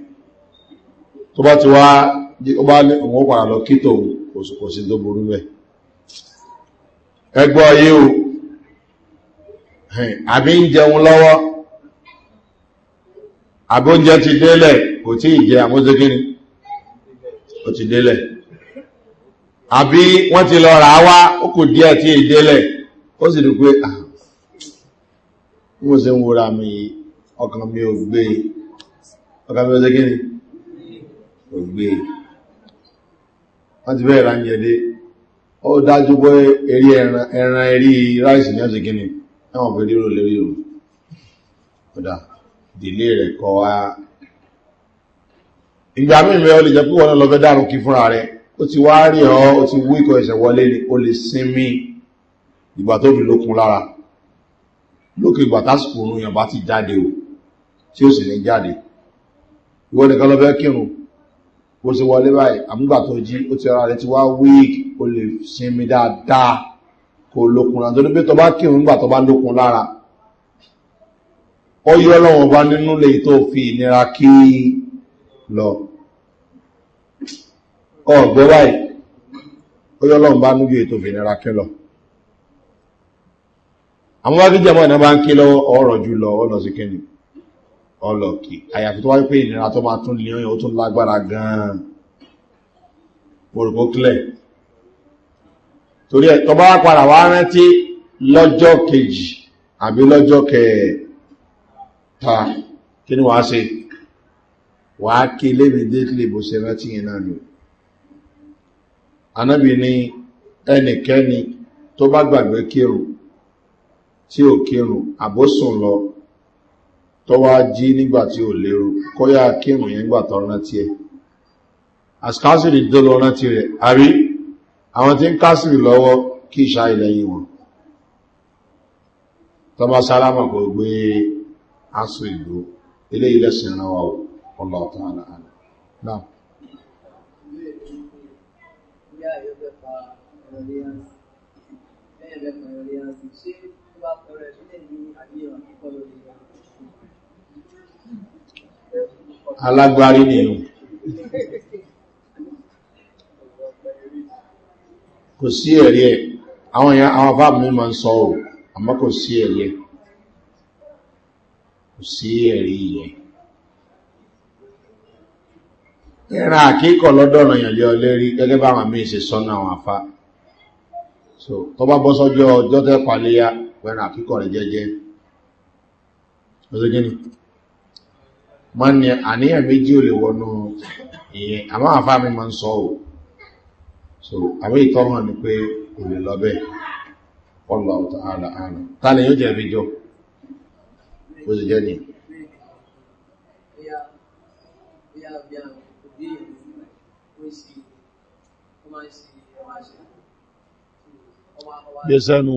tó bá ti wá wọ́n padà lọ kítò kò sí tó burú bẹ́ ẹgbọ́ ayé o àbí ń jẹun lọ́wọ́ àbí oúnjẹ ti délẹ̀ kò tí ìjẹ àmójégíní ó ti délẹ̀ àbí wọ́n ti lọ rà wá ó kò díẹ̀ tí ìdélẹ̀ ó sì rí pé mo ṣe ń wúra mi ọkàn mi ò gbé ọkàn mi ò ṣe gíní ò gbé wọ́n ti bẹ́ẹ̀ ránjẹ́dé ó dájú pé eré ẹran eré ráìsì ní ọ̀sẹ̀ gíní ẹwọ̀n fẹ́ lérò lérí o ọ̀dá ìdílé rẹ̀ kọ wá ìgbà mímẹ́ ọ lè jẹ́ pé wọ́n lọ fẹ́ dárùn kí fúnra rẹ̀ ó ti wá rí ọ ó ti wú ikọ̀ ẹ̀ṣẹ̀ wọlé ní ó lè sinmi ìgbà tó fi lókun lára lókè ìgbà tásìkò orun yàn bá ti jáde o tí ó sì ní jáde ìwọ́n nìkan lọ fẹ́ kírun bó ṣe wọlé báyìí àmúgbà tó jí ó ti ara rẹ̀ ti wá wíìkì ó lè sinmi dáadáa kò lókun lára torí pé tó bá kírun nígbà tó bá lókun lára ó yọ́ lọ́wọ́ bá nínú lè tó fi ìnira kí lọ ọ̀gbẹ́ báyìí ó yọ́ lọ́wọ́ bá nújú ètò fi ìnira kí lọ àwọn wá gíjẹ̀ mọ́ ìná bá ń kí lọ́wọ́ ọ̀rọ̀ jù lọ ọ̀nà sí kíni ọlọ́kì àyàfi tó wáyé pé ìnira tó máa tún lè ọyàn ó tún lágbára gan-an orùkó kílẹ̀ torí ẹ̀ tó bá padà wá rántí lọ́jọ́ kejì àbí lọ́jọ́ kẹta kí ni wàá ṣe wàá kí lémìdétlè bó ṣe rántí yẹn náà ni anábì ní ẹnikẹ́ni tó bá gbàgbé kírun tí ò kírun àbósùn lọ tó wá jí nígbà tí ò lérò kọ́yá kírun yẹn gbà tọ́ rántí ẹ̀ àṣkásìrì tó lọ rántí rẹ̀ àrí àwọn tí ń kásìrì lọ́wọ́ kí ìṣá ilẹ̀yìn wọn tó bá sálámà kò gbé aṣọ ìlú ilé ilẹ̀sìn rán wa ọlọ́ọ̀tọ́ àlàáà náà alágbárí nìyàn kò sí ẹ̀rí ẹ̀ àwọn afá mi ma ń sọ ò àmọ́ kò sí ẹ̀rí ẹ̀ kò sí ẹ̀rí ẹ̀ ẹ̀rà àkíkọ̀ lọ́dọ̀nà ìyànlẹ́ ọlẹ́rí gẹ́gẹ́ bá àwọn mí ṣe sọ́nà àwọn afá so tó bá bọ́ sọ́jọ́ ọjọ́ tẹ́ paléyà ẹ̀rà àkíkọ̀ rẹ̀ jẹ́jẹ́ ọ̀sẹ̀ ma ní àníyàn méjì ò lè wọnú ìyẹn àmọ́ àfá mi ma ń sọ ò so àmì ìtọ́hàn ni pé kò lè lọ bẹ́ẹ̀ wallahu ta'ala a'lam ta ni yóò jẹ́ ìbíjọ́ ó sì jẹ́ ní bí sẹ́nu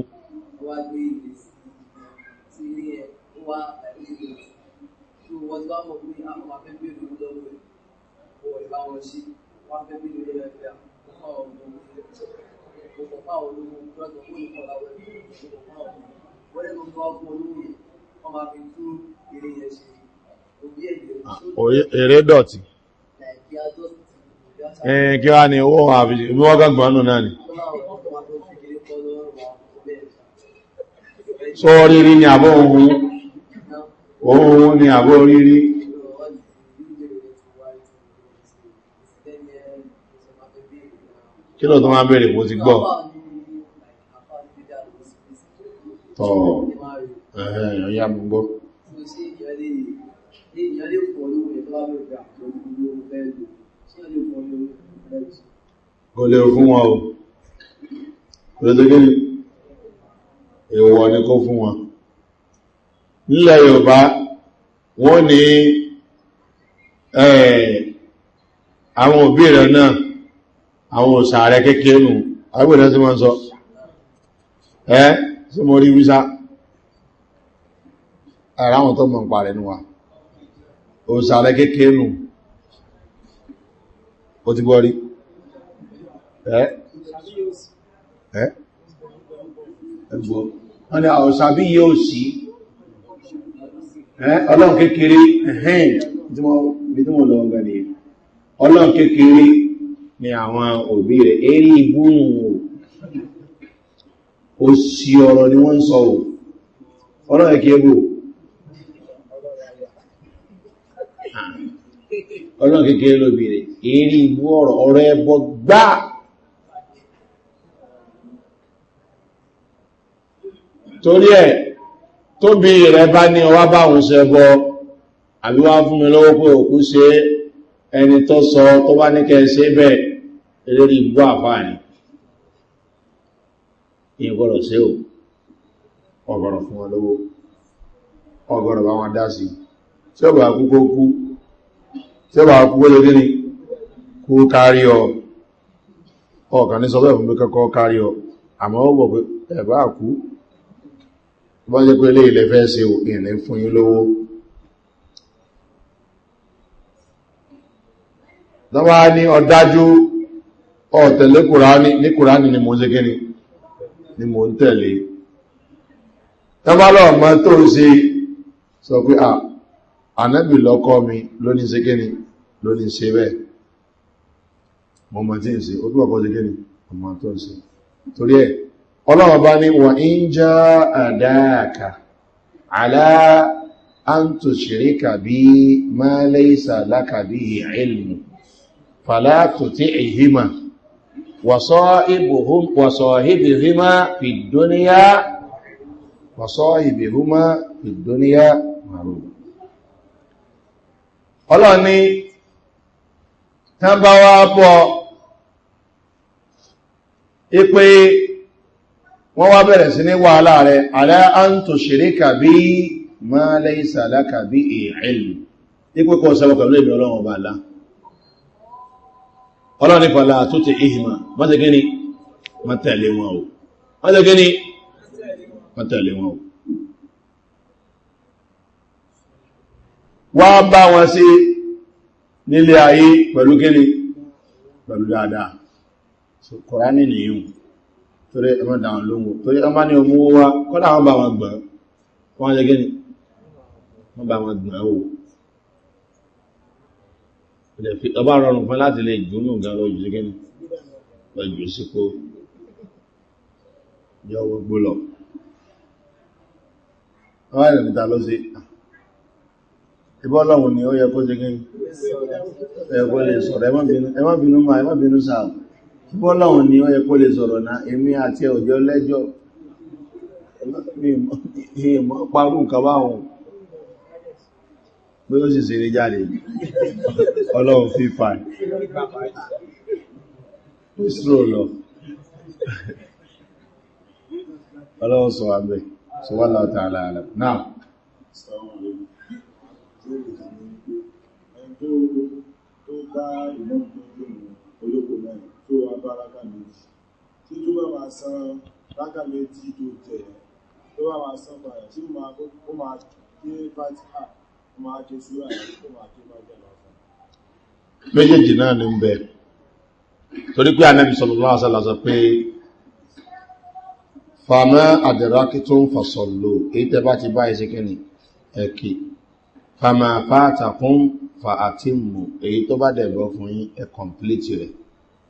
wọ́n bá mọ̀ pé àwọn afẹ́fẹ́ ìlú lọ́wọ́ rẹ̀ wọ́n ìbá wọn sí wọ́n fẹ́ bí lórí ẹgbẹ́ àkọ́kọ́ ọ̀gbọ̀n òkùnfà olówó lọ́dọ̀ fún ìkọláwẹ̀ òkùnfà ọ̀gbọ̀n wọ́n lè gbogbo ọgbọ̀n olówó yẹn wọ́n máa fi tú eré yẹn ṣe òbí ẹ̀gbẹ́ eré dọ̀tí kí wá ní owó àbí wọ́n gbọ́n nù náà ni sọ rírí ni àbọ̀ ohun ni àbọ̀ rírí kí lọ tó máa bèèrè bó ti gbọ́ tọ́ ọ̀yá gbogbo kò lè fún wọn o kò lè tó gẹ́ni èèwọ̀ ni kó fún wọn nílẹ̀ Yorùbá wọ́n ní àwọn òbí rẹ̀ náà àwọn òṣààrẹ kékeré nù agbẹ̀rẹ̀ sí wọ́n sọ sí mo rí wíṣá ara àwọn tó mọ̀ ń parẹ̀ nù wa òṣààrẹ kékeré nù ó ti gbọ́ rí ẹgbọ́ wọ́n ni àwọ̀sàbí yóò sí ọlọ́run kékeré tí mo lọ ọgbà ní ọlọ́run kékeré ni àwọn òbí rẹ̀ eré ibúrùn ó sí ọ̀rọ̀ ni wọ́n ń sọ ò ọlọ́run kékeré ọlọ́run kékeré lóbi rẹ̀ eré ibú ọ̀rọ̀ ẹbọ gbá torí ẹ̀ tóbi rẹ̀ bá ní ọwá bá òun ṣe bọ́ àbíwá fún mi lọ́wọ́ pé òkú ṣe ẹni tó sọ tó bá ní kẹ́ ṣe bẹ́ẹ̀ eléri igbó àfáàní ìgbọ́rọ̀ sí ò ọgọ́rọ̀ fún wọn lówó ọgọ́rọ̀ bá wọn dá sí tí ó bá kú kó kú tí ó bá kú kó lè gíní kú kárí ọ̀kan ní sọ bẹ́ẹ̀ fún mi kọ́kọ́ kárí àmọ́ ó bọ̀ pé ẹ̀bá kú bọ́n jẹ́ pé ilé ilẹ̀ fẹ́ ṣe ìrìn fún yín lówó lọ́wọ́ ní ọ̀dájú ọ̀tẹ̀lé kùránì ní kùránì ni mo ń ṣe kíni ni mo ń tẹ̀lé tọ́bálọ̀ ọmọ tó ń ṣe sọ pé ànábì lọ́kọ́ mi lóní ṣe kíni lóní ṣe bẹ́ẹ̀ mọ́mọ́ tí ń ṣe ó túnbọ̀ kọ́ ṣe kíni ọmọ tó ń ṣe torí ẹ̀ ọlọ́wọ́ bá ní wà ń já àdáàkà alá an tó ṣìríkà bí má lẹ́ìsà lákàbí ilmù fàlá tó tí ìhìmà wàsọ̀hìbìhìmá fi dúníyà màrù ọlọ́wọ́ ní tán bá wá bọ́ ipé wọ́n wá bẹ̀rẹ̀ sí ní wàhálà rẹ̀ alá an tó ṣìríkà bí má lẹ́ìsà lákàbí ìhìlù ipé kọ́ sẹ́wọ́ pẹ̀lú ìbí ọlọ́run ọba alá ọlọ́run nífàlá tó ti ìhìmà wọ́n tẹ́ gẹ́ni wọ́n tẹ̀lé wọn o wọ́n tẹ́ gẹ́ni wọ́n tẹ̀lé wọn o wọ́n bá wọn sí nílé ayé pẹ̀lú gẹ́ni pẹ̀lú dáadáa Kùránì nìyàn torí ẹmọ́ dáwọn lóhun torí ọmọ ní ọmọ wá kọ́lá wọn bá wọn gbọ́n wọ́n jẹ́ gẹ́ni wọ́n bá wọn gbọ́n ó ọba rọrùn fún láti lè jùnú gan lọ jù sí kíni lọ jù sí kó yọ gbogbo lọ wọ́n wáyé níta ló sí ìbọ́ ọlọ́run ni ó yẹ kó ṣe kíni ẹ̀kọ́ lè sọ̀rọ̀ ẹmọ́ bínú sáà ìbọ́ ọlọ́run ni ó yẹ kó lè sọ̀rọ̀ náà èmi àti ọjọ́ lẹ́jọ́ ìmọ̀ parú nǹkan báwọn bí ó sì ṣe rí jáde ọlọ́run fífà ìṣòro lọ ọlọ́run sọ àgbẹ̀ sọ wà láwọ́ta àlàálà náà tó bá ìmọ̀ olóko náà tó wá bá rákà méjì tí tó bá máa san rákà méjì tó jẹ́ tó bá máa san bàyà tí ó máa ké fàtíhà ó máa ké súrà ó máa ké fàtíhà lọ́sàn. méjèèjì náà ní ń bẹ torí pé Ànábì sallallahu alaihi wasallam sọ pé fàmọ́ àdìrákí tó ń fàṣọ̀lò èyí tẹ́ bá ti bá ìṣẹ́kẹ́ni ẹ̀kì fàmọ́ fàátàkún fa àti mù èyí tó bá dẹ̀bọ̀ fún yín ẹ kọ̀mplítì rẹ̀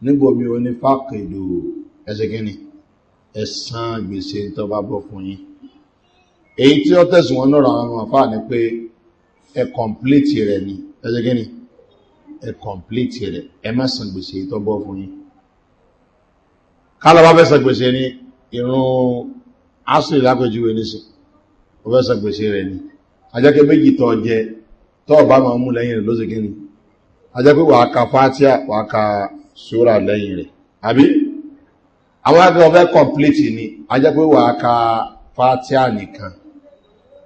nígbòmí o ní fàkèdò ẹ̀ṣẹ́kẹ́ni ẹ̀sán gbèsè tó bá bọ́ fún yín èyí tí ó tẹ̀sùn wọn náà àwọn àfáà ní pé ẹ kọ̀mplítì rẹ̀ ni ẹ̀ṣẹ́kẹ́ni ẹ kọ̀mplítì rẹ̀ ẹ má san gbèsè tó bọ́ fún yín kálọ̀ bá fẹ́ san gbèsè ní ìrun asìrì lápẹjúwé nísìn ó fẹ́ san gbèsè rẹ̀ ni ajẹ́kẹ́ méjì tó jẹ tó bá máa mú lẹ́yìn rẹ̀ lóṣèké ni ajẹ́kẹ́ wà ká fátíà wà ká sóra lẹ́yìn rẹ̀ àbí àwọn akẹ́ ọ̀fẹ́ kọ̀mplítì ni ajẹ́kẹ́ wà ká fátíà nìkan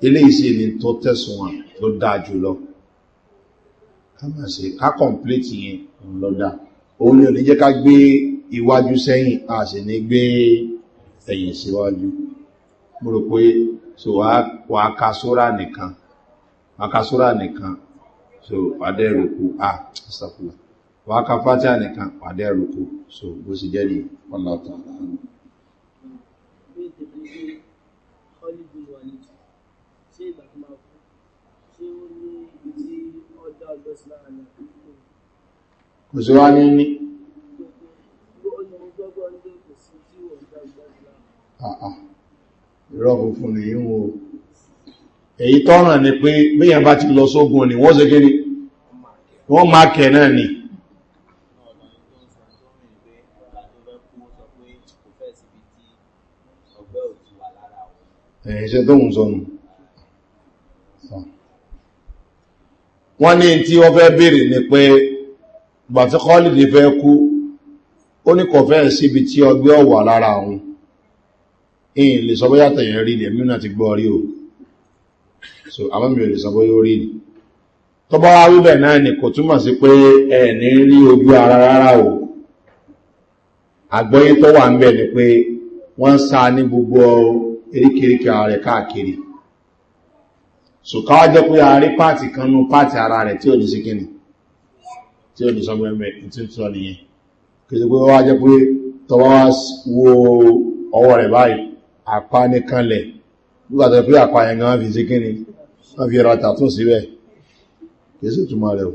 ilé ìṣe ni tó tẹ̀sùn wọn tó dáa jùlọ ká máa ṣe ká kọ̀mplítì yẹn lọ́dà òun ni ò ní jẹ́ ká gbé iwájú sẹ́yìn a sì ní gbé ẹ̀yìn síwájú mo rò pé so wà ká sóra nìkan so pàdé rùkú ṣàfùlà wà ká fátíà nìkan pàdé rùkú so bó sì jẹ́ ní ọlọ́tọ̀ kò sí wá ní ìrọ́bù fún ní ìwò èyí tọ́ràn ni pé bíyàn bá ti lọ sógun ni wọ́n ṣe gẹ́rí wọ́n máa kẹ̀ náà ni ẹ̀ṣẹ́ tó ń sọnù wọ́n ní tí wọ́n fẹ́ bèèrè ni pé gbàtí kọ́lìdì fẹ́ kú ó ní kò fẹ́ síbi tí ọgbẹ́ ọ̀wà lára àwọn ìyìn lè sọ bóyá tẹ̀yìn rí ní ẹ̀mí náà ti gbọ́ rí o so àwọn mi ò lè sọ bóyá rí ní tó bá wá wíbẹ̀ náà ni kò túmọ̀ sí pé ẹ̀ ní rí ojú ara rárá o àgbọ́yé tó wà ń bẹ̀ ni pé wọ́n sá ní gbogbo eríkèríkè ara rẹ̀ káàkiri so káwá jẹ́ pé a rí pàtì kan nú pàtì ara rẹ̀ tí ò ní sí kíni tí ò ní sọ mẹ́mẹ́ tí ó sọ nìyẹn kì í ṣe pé wọ́n wá jẹ́ pé tọwọ́ wá wo ọwọ́ rẹ̀ báyìí àpá ní kanlẹ̀ nígbàtọ̀ pé àpá yẹn gan fi sí kíni wọ́n fi ra tàtún síbẹ̀ kìí sí túnmọ̀ rẹ̀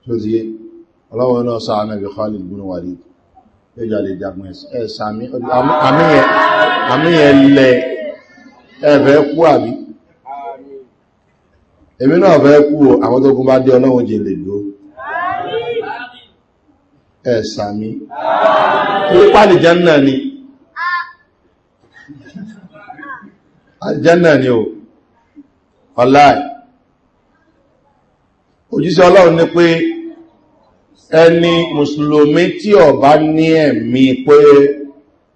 tó ti yé ọlọ́wọ́ náà sáà náà bí Khalid bin Walid ẹjà lè jagun ẹ̀sàmí àmìyàn lẹ ẹ̀fẹ́ kú àbí èmi náà fẹ́ kú àwọn tó kún bá dé ọlọ́wọ́ jẹ lè ló ẹ̀sàmí tó pàdé jẹ́ náà ni aljanna ni o ọláì òjíṣẹ́ ọlọ́run ní pé ẹni mùsùlùmí tí ó bá ní ẹ̀mí pé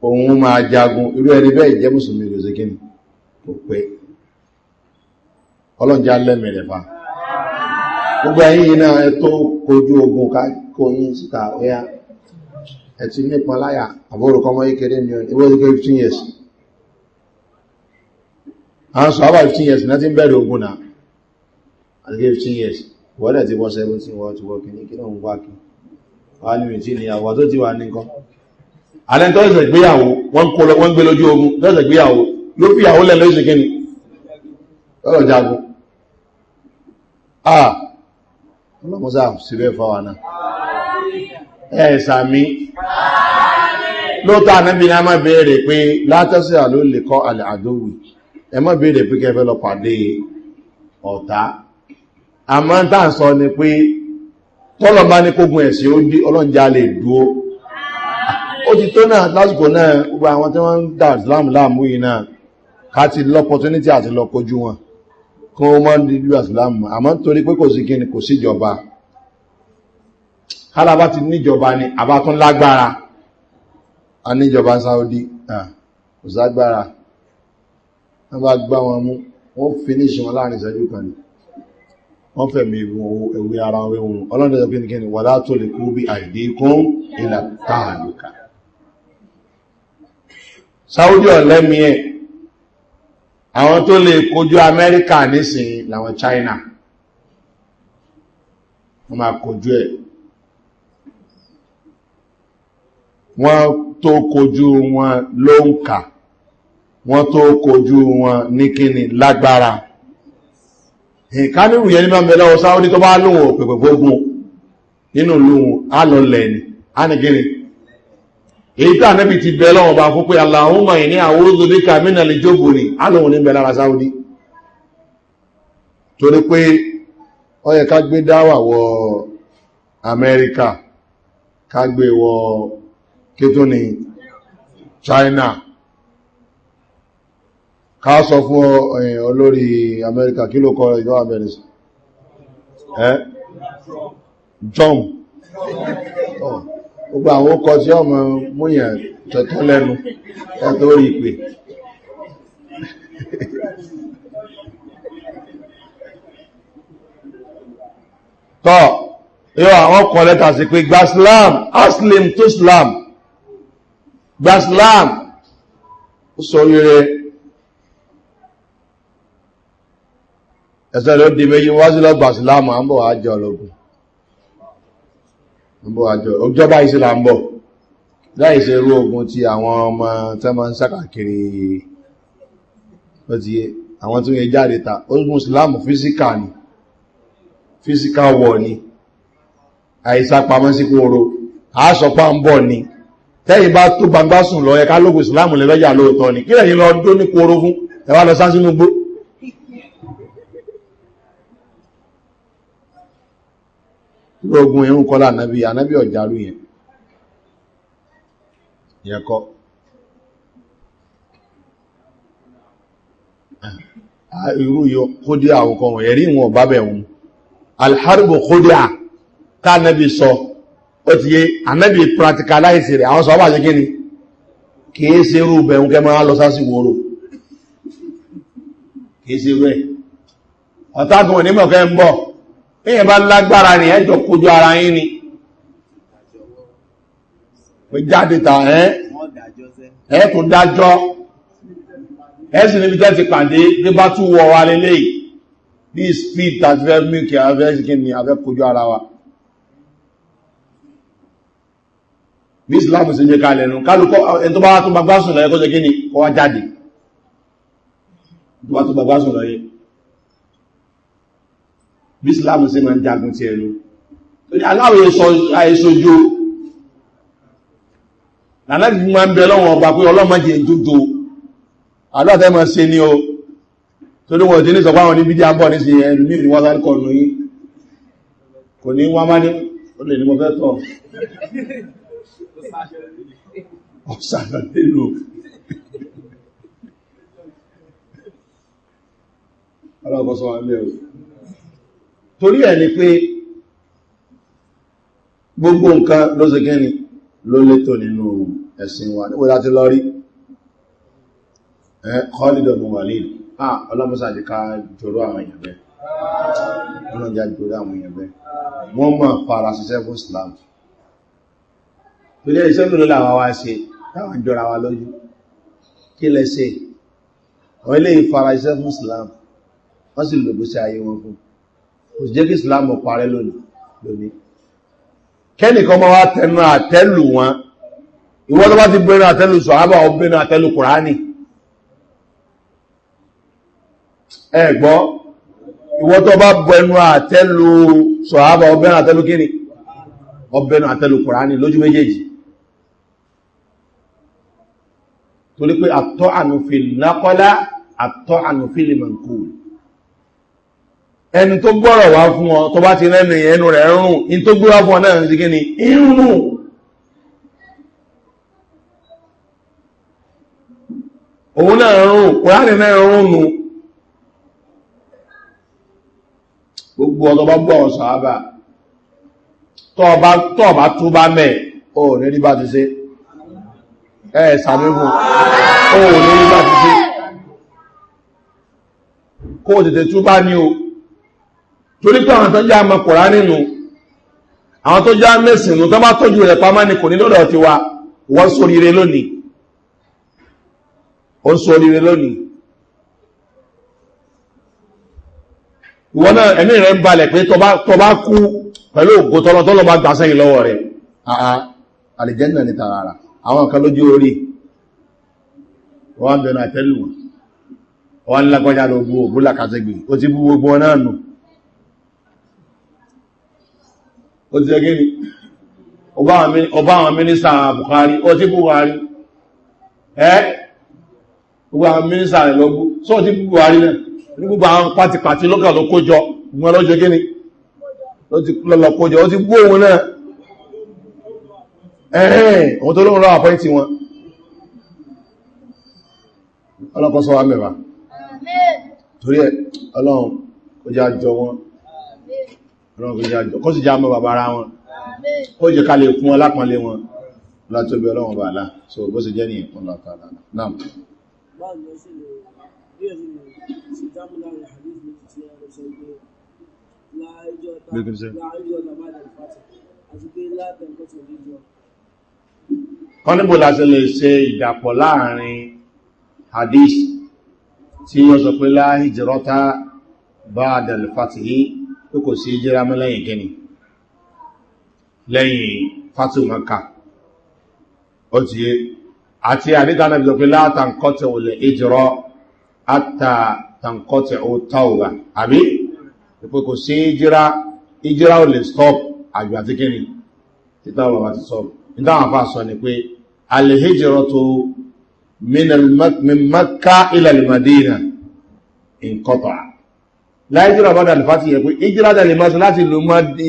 òun máa jagun irú ẹni bẹ́ẹ̀ jẹ́ mùsùlùmí rẹ̀ síkíní kò pé ọlọ́njẹ́ alẹ́mì rẹ̀ fa gbogbo ẹ̀yìn náà ẹ tó kojú ogun kóyín síta ọ̀yá ẹ̀ ti nípa láyà àbórùkọ́ mọ́ ìkéré ní ìwé 15 years àwọn sọ àbá 15 years náà ti ń bẹ̀rẹ̀ ogun náà àti 15 years wọ́lẹ̀ ti bọ́ 17 wọ́n ti wọ́ kìíní kí náà ń wá kí wá ní ìtí ni àwọ̀ tó ti wà ní nǹkan alẹ́ tó ẹ̀sẹ̀ gbéyàwó wọ́n gbé lójú ogun tó ẹ̀sẹ̀ gbéyàwó ló fi ìyàwó lẹ̀ lóṣù kíni lọ́rọ̀ jagun ọlọ́mọ́sá síbẹ̀ fáwà náà ẹ̀ẹ̀sàmí lóòtọ́ ànábì náà má bèèrè pé látọ́sí àló lè kọ́ alẹ́ àdówì ẹ má bèèrè pé kẹfẹ́ lọ pàdé ọ̀tá àmọ́ tá ń sọ ni pé tọ́lọ̀ bá ní kógun ẹ̀sìn ó dí ọlọ́njá lè dúó ó ti tó náà lásìkò náà gbogbo àwọn tí wọ́n ń dà islam láàmú yìí náà ká ti lọ́pọ̀túnítì àti lọ kojú wọn kó wọ́n di ìlú islam àmọ́ nítorí pé kò sí kíni kò síjọba kálábá ti níjọba ni àbá tún lágbára a níjọba Saudi kò ságbára wọ́n bá gbá wọn mú wọ́n finish wọn láàrin ìṣẹ́jú kan ni wọ́n fẹ̀mí ẹ̀wé ara wọn ohun ọlọ́dẹ̀ẹ́sọ kí ní kí ni wà látò lè kú bí àìdíkún ilẹ̀ tààlùkà Saudi ọ̀lẹ́mí ẹ̀ àwọn tó lè kojú Amẹ́ríkà nísìn làwọn China wọ́n máa kojú ẹ̀ wọ́n tó kojú wọn ló ń kà wọ́n tó kojú wọn ní kíni lágbára ìkánirù yẹn ní máa mẹ́lẹ́ ọ Sáúdí tó bá lóhun òpèpè gbógun nínú lóhun alọ́lẹ̀ ni a ní gíní èyí tí Ànábì ti bẹ́ lọ́wọ́ bá fún pé Allahumma inni a'udhu bika minal jubni alóhun ní bẹ̀lára Sáúdí torí pé ó yẹ ká gbé dáwà wọ Amẹ́ríkà ká gbé wọ kétó ní China ká sọ fún olórí Amẹ́ríkà kí ló kọ́ ìjọ Amẹ́ríkà John gbogbo àwọn ọkọ̀ tí ọmọ múyàn tẹ̀tọ́ lẹ́nu ẹ̀tọ́ orí ìpè tọ́ yíò àwọn kọ̀ lẹ́ta sí pé gbaslam aslim to slam gbaslam sọ rere ẹ̀sẹ̀ ló di méjì wá sí lọ́gbà sílámù à ń bọ̀ àjọ ológun òjọba ìsìlá ń bọ̀ láìsí irú ogun tí àwọn ọmọ tẹ́ máa ń sákàkiri ó ti yé àwọn tí wọ́n jáde ta ogun sílámù físíkà ni físíkà wọ̀ ni àìsàpamọ́ sí kóòrò àásọpá ń bọ̀ ni tẹ́yìn bá tó gbangbá sùn lọ ẹka lógun sílámù lẹ́fẹ́jà lóòtọ́ ni kí lẹ́yìn lọ dó ní kóòrò fún ẹwà lọ sá sínú gbó ogun irun kọlá ànábí ọ̀járú yẹn kọ́ irú yóò kódí àwọn kan wọ̀nyẹ̀ rí wọn bá bẹ̀ wọn alharbo kódí à ká ànábí sọ ó ti yé ànábí practicalize rẹ̀ àwọn sọ bá jẹ́ kíni kìí ṣe irú bẹ̀rún kẹ máa lọ sásì wòrò kìí ṣe rẹ̀ ọ̀tágun onímọ̀ kẹ́ ń bọ̀ èyàn bá lágbára ní ẹjọ́ kójú ara yín ni pé jáde tà ẹ́ tó dájọ́ ẹ́ sì níbi tẹ́ ti pàdé bí bá tún wọ wa lélẹ̀ ní speed tàbí fẹ́ mílkì afẹ́ síkí ni afẹ́ kójú ara wa bí Islam sí jẹ́ kalẹ̀ nù kálùkọ́ ẹni tó bá tún gbagbásùn lọ́yẹ́ kó jẹ́ kí ni kó wá jáde tó bá tún gbagbásùn lọ́yẹ́ bí Islamu sí ma ń jagun ti ẹnu aláwọ̀ àìsojú lànàbí ma ń bẹ lọ́wọ́ ọba pé ọlọ́mọdé ìjújò àdúrà ma ṣe ní o tó ní wọ́n tí ní sọpá wọn ní bídí àbọ̀ ní sí ẹnu ní ìwọ́n sáré kọ̀ọ̀nù yí kò ní wọ́n má ní ó lè ní mo fẹ́ tọ́ ọ̀sànà nílò ọlọ́pọ̀sọ́ wọn lẹ́rù torí ẹ̀ ni pé gbogbo nǹkan ló ṣe gẹ́ni ló létò nínú ẹ̀sìn wa níwò láti lọ rí kọ́lìdọ̀ mọ̀ wà ní ọlọ́mọ́sàdì ká jòrò àwọn èèyàn bẹ́ ọlọ́jà jòrò àwọn èèyàn bẹ́ wọ́n mọ̀ fara ṣiṣẹ́ fún Islam torí iṣẹ́ ló lọ́la wa ṣe táwọn jọra wa lójú kí lẹ ṣe wọ́n lè fara ṣiṣẹ́ fún Islam wọ́n sì lògbó sí ayé wọn fún kò jẹ́ kí Islam parẹ́ lónìí kẹ́nìkan ma wá tẹnu àtẹ́lù wọn ìwọ́n tó bá ti bẹ̀rẹ̀ àtẹ́lù sọ̀hábà ọ bẹ̀rẹ̀ àtẹ́lù Kùránì ẹgbọ́ ìwọ́n tó bá bẹnu àtẹ́lù sọ̀hábà ọbẹ̀nu àtẹ́lù kíni ọbẹ̀nu àtẹ́lù kùránì lójú méjèèjì torí pé àtọ́ ànúfin lápọ́lá àtọ́ ànúfin lè mọ̀kú ẹni tó gbọ́rọ̀ wá fún ọ tó bá ti rẹ́nu ẹnu rẹ̀ rùn in tó gbé wá fún ọ náà sí kíni irun òun náà rùn kùránì náà rùn nù gbogbo ọ̀tọ̀ bá gbọ́ ọ̀sọ̀ àbá tọ́ọ̀bá tó bá mẹ́ o ní rí bá ti ṣe ẹ̀ sàmígùn o ní rí bá ti ṣe kó tètè tó bá ní o torí pé àwọn tó já mọ́ Kùránì nínú àwọn tó já mẹ́sìnú tó bá tọ́jú rẹ̀ pamá ní kò ní lọ́dọ̀ ti wa wọ́n sóríire lónìí ó ń sóríire lónìí ìwọ́n náà ẹ̀mí rẹ̀ ń balẹ̀ pé tọ bá kú pẹ̀lú ògbò tọ́lọ bá gbà sẹ́yìn lọ́wọ́ rẹ̀ àlìjẹ́nà ní tààrà àwọn kan lójú orí wọ́n bẹ̀rẹ̀ àtẹ́lù wọ́n ń lágbọ́já lọ bú ògbó làkàtẹ́gbì ó ti bú gbogbo wọn náà nù ó ti ẹgẹ́ ni ọba àwọn mínísà Buhari ó ti bú Buhari gbogbo àwọn mínísà rẹ̀ lọ bú sọ́ọ̀ ti bú Buhari náà ní gbogbo àwọn pàtìpàtì lọ́kà ló kójọ gbọ́n lọ́jọ́ gíní ló ti lọ́lọ́ kójọ ó ti gbó òun náà òun tó lóun lọ́wọ́ àpọ́ìtì wọn ọlọ́kọ́ sọ wá mẹ́wàá torí ẹ̀ ọlọ́run kó jẹ́ àjọ wọn ọlọ́run kó jẹ́ àjọ kó sì jẹ́ àmọ́ bàbá ara wọn kó jẹ́ ká lè fún wọn lápọ̀nlé wọn látọ́bí ọlọ́run bàálá so bó sì jẹ́ ní ìpín látàlá náà wọ́n níbò láti lè ṣe ìdàpọ̀ láàrin hadith tí yíò sọ pé la hijrata ba'da al-fathi tó kò sí hijira mọ́ lẹ́yìn gẹ́ni lẹ́yìn fatu Makkah ó ti yé àti àdíta náà bí sọ pé la tanqati'u al-hijra hatta tanqati'u at-tawbah àbí pé kò sí hijira ò lè stop àjò àti gẹ́ni títà bàbá ti sọ ìdáwọn afá sọ ni pé al-hijratu min Makkah ila al-Madina inqata'a láìjíra bá dàlì fàtí yẹ pé ìjíra dàlì máa sí láti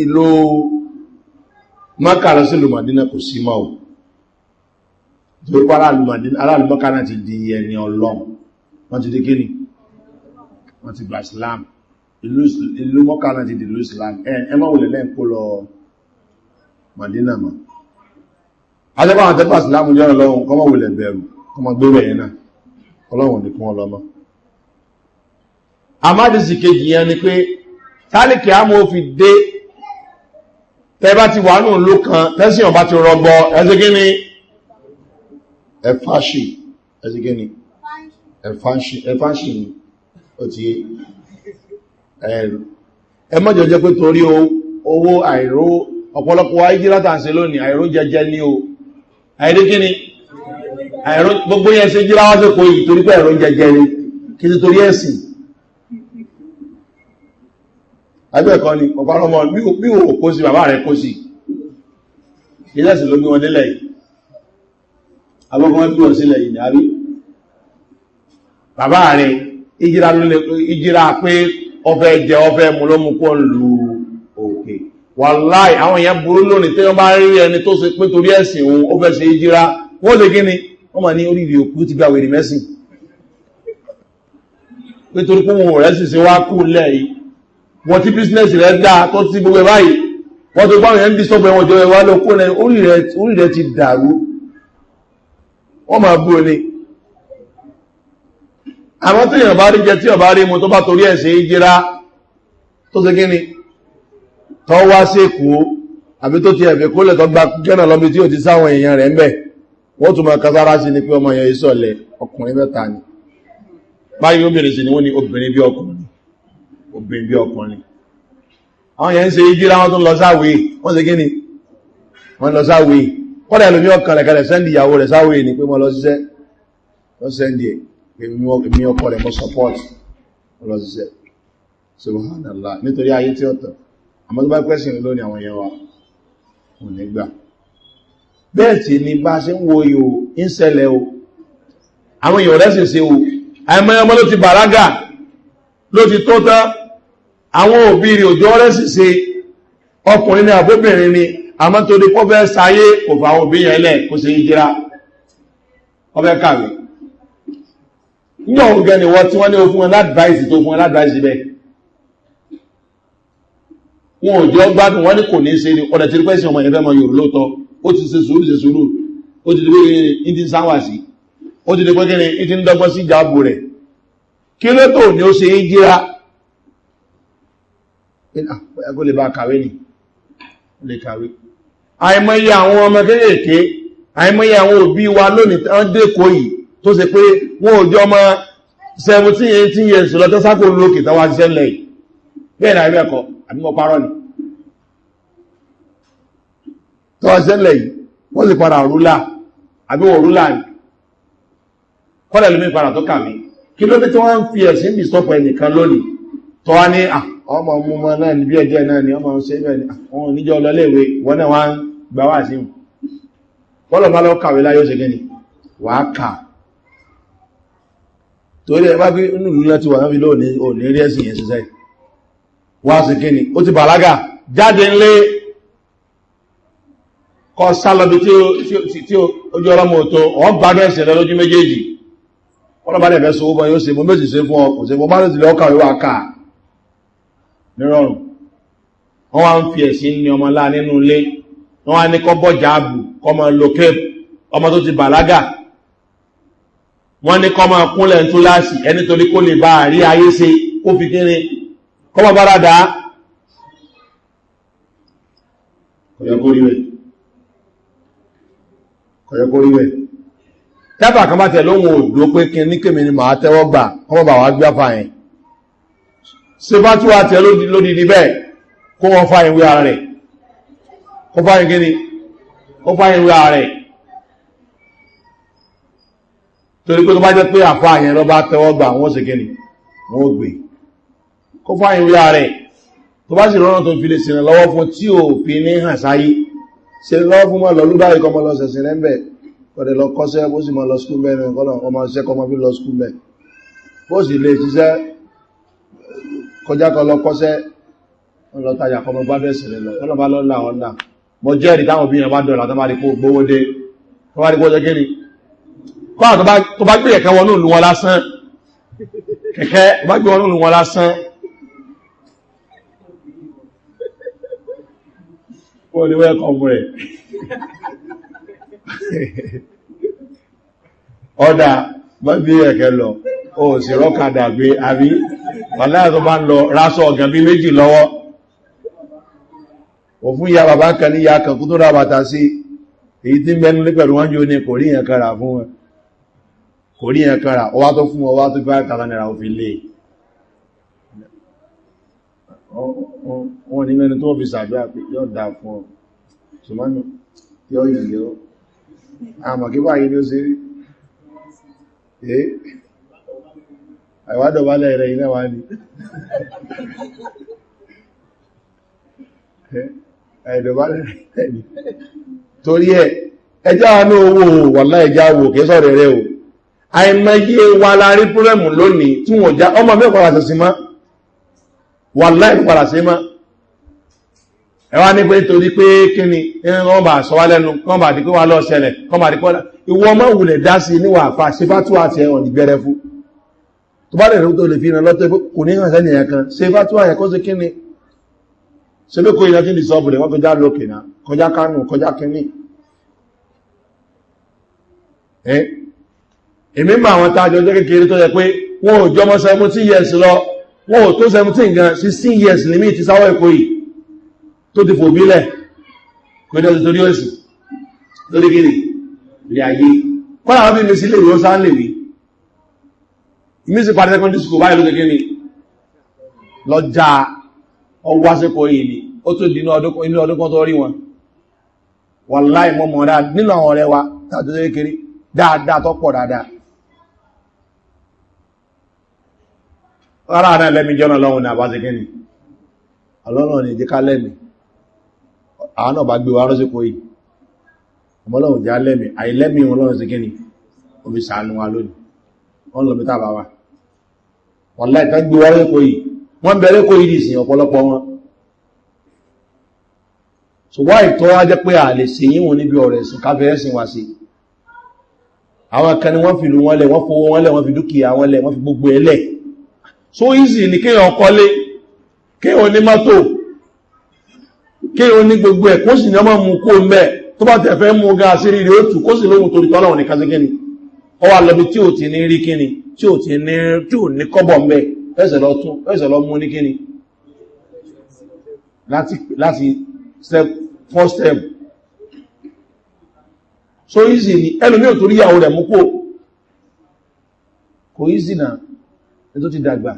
ìlú Makkah lọ sí ìlú Madina kò sí máa ò tó kọ́ aráàlú Makkah náà ti di ẹni Ọlọ́run wọ́n ti di kíni wọ́n ti gba Islam ìlú Makkah náà ti di ìlú Islam ẹ má wùlẹ̀ lẹ́yìn kó lọ Madina mọ́ ajẹ́bá àwọn tẹ́pà Islam jẹ́ Ọlọ́run kọ́mọ̀ wùlẹ̀ bẹ̀rù kọ́mọ̀ gbé wẹ̀yẹn náà Ọlọ́run ní kún ọlọ́mọ́ àmádìsì kejì yẹn ni pé tálìkì àmọ́ fi dé tẹ́bá ti wà ní òlú kan tẹ́síyàn bá ti rọgbọ ẹzẹ́gẹ́ni ẹfáṣì ni ó ti ẹmọ́jọ jẹ́ pé torí owó àìró ọ̀pọ̀lọpọ̀ àìjíráta ń ṣe lónìí àìró jẹjẹ ní o àìríkíní àìró gbogbo yẹn ṣe jíra wá sí kò yìí torí pé àìró jẹjẹ ni kí ti torí ẹ̀sìn ẹgbẹ́ẹ̀kọ́ ni ọ̀pọ̀lọpọ̀ bí o kó sí bàbá rẹ̀ kó sí ilẹ̀sì ló bí wọn délẹ̀ yìí agbọ́gbọ́n bí wọn sílẹ̀ yìí ní àrí bàbá rẹ̀ ìjírá pé ọfẹ́ jẹ ọfẹ́ mú ló mú kó lù òkè wàláì àwọn èèyàn burú lónìí tí wọ́n bá rí ẹni tó ṣe pé torí ẹ̀sìn òun ó fẹ́ ṣe ìjírá wọ́n lè gíní wọ́n mà ní oríire òkú ti gbà wèrè mẹ́sìn pé torí pé wọn rẹ̀ sì ṣe wá kú lẹ̀ yìí wọ́n tí bísínẹ́sì rẹ̀ dáa tó ti gbogbo báyìí wọ́n tó báwọn yẹn ń bí sọ́gbẹ̀ wọn jọ ẹwà ló kó lẹ orí rẹ̀ ti dàrú wọ́n máa bú ní àwọn tí èèyàn bá rí jẹ tí ọba rí mu tó bá torí ẹ̀sẹ̀ ìjírá tó ṣe kíni tó wá sí èkó àbí tó ti ẹ̀fẹ̀ kó lẹ̀ tó gba gẹ́nà lọ́bi tí ò ti sáwọn èèyàn rẹ̀ ń bẹ̀ wọ́n tún máa kására sí ni pé ọmọ yẹn ìsọ̀lẹ̀ ọkùnrin mẹ́ta ni báyìí obìnrin sì ni wọ́n ní obìnrin bí ọkùnrin obìnrin bí ọkùnrin àwọn yẹn ń ṣe ìjíra wọn tó lọ sáwé wọ́n ṣe gíní wọ́n lọ sáwé kọ́dẹ̀ lómi ọkàn lẹ̀kẹ́lẹ̀ sẹ́ndì ìyàwó rẹ̀ sáwé ní pé wọ́n lọ síṣẹ́ wọ́n sẹ́ndì ẹ̀ pé mi ọkọ̀ rẹ̀ mọ́ support wọ́n lọ síṣẹ́ subhanallah nítorí ayé tí ọ̀tọ̀ àmọ́ tó bá pẹ́sìn lónìí àwọn èèyàn wa ò ní gbà bẹ́ẹ̀ tí ni bá ṣe ń wo ihò ń ṣẹlẹ̀ o àwọn èèyàn rẹ̀ sì ṣe o àìmọye ọmọ ló ti bàlágà ló ti tó tán àwọn òbí rẹ̀ òjò rẹ̀ sì ṣe ọkùnrin ní àbóbìnrin ni àmọ́ tó ní pọ́fẹ́ sáyé kò fà àwọn òbí yẹn lẹ̀ kó ṣe ìjìra ọfẹ́ kàwé ní ọ̀hún gẹ́ ni wọ́n tí wọ́n ní o fún wọn ládìváìsì tó fún wọn ládìváìsì bẹ́ẹ̀ wọn ò jọ gbádùn wọ́n ní kò ní ṣe ni ọ̀dẹ̀ tí pẹ́sì ọmọ ẹ̀fẹ́ mọ yòrò lóòótọ́ ó ti ṣe sùúrù ó ti di pé ní ti ń sáwà sí ó ti di pé kíni ní ti ń dọ́gbọ́n sí ìjábò rẹ̀ kí ló tó ní ó ṣe é jíra kó lè bá kàwé ni lè kàwé àìmọye àwọn ọmọ kéèkéé àìmọye àwọn òbí wa lónìí tán dẹ́kọ̀ yìí tó ṣe pé wọn ò jọ ọmọ 17-18 years lọ́tọ́ sákò lókè tán wá ṣiṣẹ́ lẹ́yìn bẹ́ẹ̀ náà ẹgbẹ́ ẹ̀kọ́ àbí mọ́ parọ́ ni tó wá ṣiṣẹ́ lẹ́yìn wọ́n sì padà rúlà àbí wọ́n rúlà ní kọ́lẹ̀ lómi padà tó kàwé kí ló dé tí wọ́n ń fi ẹ̀sìn bí stọ́pọ̀ ẹnìkan lónìí tó wá ní ọmọ ọmọ náà ní bí ẹjẹ́ náà ni ọmọ ṣe bẹ́ẹ̀ ni àwọn oníjọ́ ọlọ́lẹ́wé wọ́n náà wá ń gbà wá sí wọn bọ́lọ̀ bá lọ kàwé láyé ó ṣe gẹ́ni wà á kà torí ẹbá bí inú ìlú láti wà náà fi lóòní òní rí ẹ̀sìn yẹn ṣiṣẹ́ wá sí gẹ́ni ó ti bàlágà jáde ńlé kọ sálọbi tí ojú ọlọ́mọ tó wọ́n gbádùn ẹ̀sìn rẹ lójú méjèèjì wọ́n bá dẹ̀ fẹ́ sọ ó bọ́ yóò ṣe mo méjì ṣe fún ọ kò ṣe mo bá lè ọkàwé wà ká nírọ̀rùn wọ́n wá ń fi ẹ̀sìn ní ọmọ láà nínú ilé wọ́n wá ní kọ́ bọ́jà ààbù kọ́ mọ́ lókè ọmọ tó ti bàlágà wọ́n ní kọ́ mọ́ kúnlẹ̀ ń túláàsì ẹni torí kó lè bá àrí ayé ṣe ó fi kéré kọ́ mọ́ bára dáa kọ̀yẹ́kó rí rẹ̀ tábà kan bá tẹ̀ lóhun òdó pé kí ní kèmì ni màá tẹ́wọ́ gbà kọ́ mọ́ bà wá gbá fà yẹn ṣe bá tí wà tẹ́ lódìdí bẹ́ẹ̀ kó wọ́n fà ìwé ara rẹ̀ kó fà ìwé gíní ó fà ìwé ara rẹ̀ torí pé tó bá jẹ́ pé àfà yẹn lọ bá tẹ́wọ́ gbà wọ́n ṣe gíní wọ́n gbé kó fà ìwé ara rẹ̀ tó bá sì rọ́nà tó fi lè sìnà lọ́wọ́ fún tí ò fi ní hàn sáyé ṣe lọ́wọ́ fún mọ́ lọ lúbá ikọ̀ mọ́ lọ sẹ̀sìn rẹ̀ kọ̀dẹ̀ lọ kọ́sẹ́ bó sì mọ́ lọ skúl mẹ́rin ọmọ iṣẹ́ kọmọ bí lọ skúl mẹ́ bó sì lè ṣiṣẹ́ kọjá kan lọ kọ́sẹ́ lọ tajà kọmọ gbádẹ́ sílẹ̀ lọ kọ́nà bá lọ́nà ọ̀nà mọ́ jẹ́rì táwọn obìnrin bá dọ̀lá tó bá rí kó gbówó dé tó bá rí kó jẹ́ kíni kọ́nà tó bá gbé kẹ̀kẹ́ wọnú ìlú wọn lásán kẹ̀kẹ́ bá gbé wọnú ìlú wọn lásán ó ní wẹ́kọ̀ọ́mù rẹ̀ ọ̀dà bá bí ẹ̀kẹ́ lọ ó sì rọ́kàdà gbé àbí wàláyà tó bá ń lọ rásọ ọ̀gàn bí méjì lọ́wọ́ ò fún ìyá bàbá kan ní ìyá kan kú tó rà bàtà sí èyí tí mẹ́nu lé pẹ̀lú wọ́n yóò ní kò rí yẹn kára fún wọn kò rí yẹn kára ọwá tó fún ọwá tó 5,000 naira òfin lè wọ́n ní mẹ́nu tó fi sàbẹ́ àpè yóò dá fún ọ ṣùgbọ́n yóò yìí àmọ̀ kí báyìí ní ó sí rí àìwádọ̀bálẹ̀ rẹ̀ iná wá ní àìdọ̀bálẹ̀ rẹ̀ ní torí ẹjá ní owó wàlá ẹjá wò kí sọ́rẹ̀ rẹ̀ o àìmọye wà láàrí púrẹ́mù lónìí tí wọ́n já ọmọ mẹ́kọ̀ọ́lá sí má wàlá ìpàdà sí má ẹwà ní pé torí pé kí ni wọ́n bá sọ wá lẹ́nu wọ́n bá dípé wà lọ ṣẹlẹ̀ wọ́n bá dípé ìwọ ọmọ wùlẹ̀ dá sí níwà àpá ṣe bá tó àti ẹ̀wọ̀n ìgbẹ̀rẹ̀ fún tó bá rẹ̀ tó lè fi ìrìn lọ́tọ́ kò ní hàn sẹ́ni ẹ̀kan ṣe bá tó àyẹ̀kọ́ sí kí ni ṣe ló kó ìyàn kí ni sọ́ọ̀bù rẹ̀ wọ́n kọjá lókè náà kọjá kánù kọjá kíní èmi mọ àwọn tájọ jẹ́ kékeré tó yẹ pé wọn ò jọmọ 17 years lọ wọn ò tó 17 gan 16 years lèmi ti sáwọ́ èkó yìí tó ti fò bílẹ̀ kò dẹ̀ torí òsì lórí gíní rí ayé kọ́nà àwọn bí mi sí lè rí ó sáà lè rí ìmí sí parí secondary school báyìí lórí gíní lọ́jà ọwọ́ àsìkò yìí ni ó tó di inú ọdún kan tó rí wọn wàláhì mọ́mọ́ dáa nínú àwọn ọ̀rẹ́ wa tàbí tó kéré dáadáa tó pọ̀ dáadáa ara náà lẹ́mi jọ́nà lọ́wọ́ ní àbáṣe kí ni ọlọ́run ní ìdíká lẹ́mi àwọn náà bá gbé wa rọ́síkò yìí ọmọlọ́run jẹ́ lẹ́mi àìlẹ́mi ọlọ́run sí kí ni omi sàánú wa lónìí wọ́n lọ mítà bá wa wọ́n láì tá gbé wa rọ́síkò yìí wọ́n bẹ̀rẹ̀ kó yìí sí ọ̀pọ̀lọpọ̀ wọn ṣùgbọ́n ìtọ́ wá jẹ́ pé à lè ṣe yíwọ̀n níbi ọ̀rẹ̀ ẹ̀sìn káfẹ́ ẹ̀sìn wá sí àwọn kan ni wọ́n fi lù wọ́n lẹ̀ wọ́n fowó wọ́n lẹ̀ wọ́n fi dúkìá wọ́n lẹ̀ wọ́n fi gbogbo ẹlẹ̀ so easy ni kéèyàn kọ́lé kéèyàn ní mọ́tò kéèyàn ní gbogbo ẹ̀ kó sì ní ọmọ mú kó mẹ́ tó bá tẹ̀ fẹ́ mú ga sí rírí òtù kó sì lóhun torí tọ́lọ́wọ̀n nìkan sí kíni ọ wà lọ́bi tí ò ti ní rí kíni tí ò ní kọ́bọ̀ mẹ́ ẹsẹ̀ lọ mú ní kíni láti step first step so easy ni ẹlòmí ò torí ìyàwó rẹ̀ mú kò easy náà ní tó ti dàgbà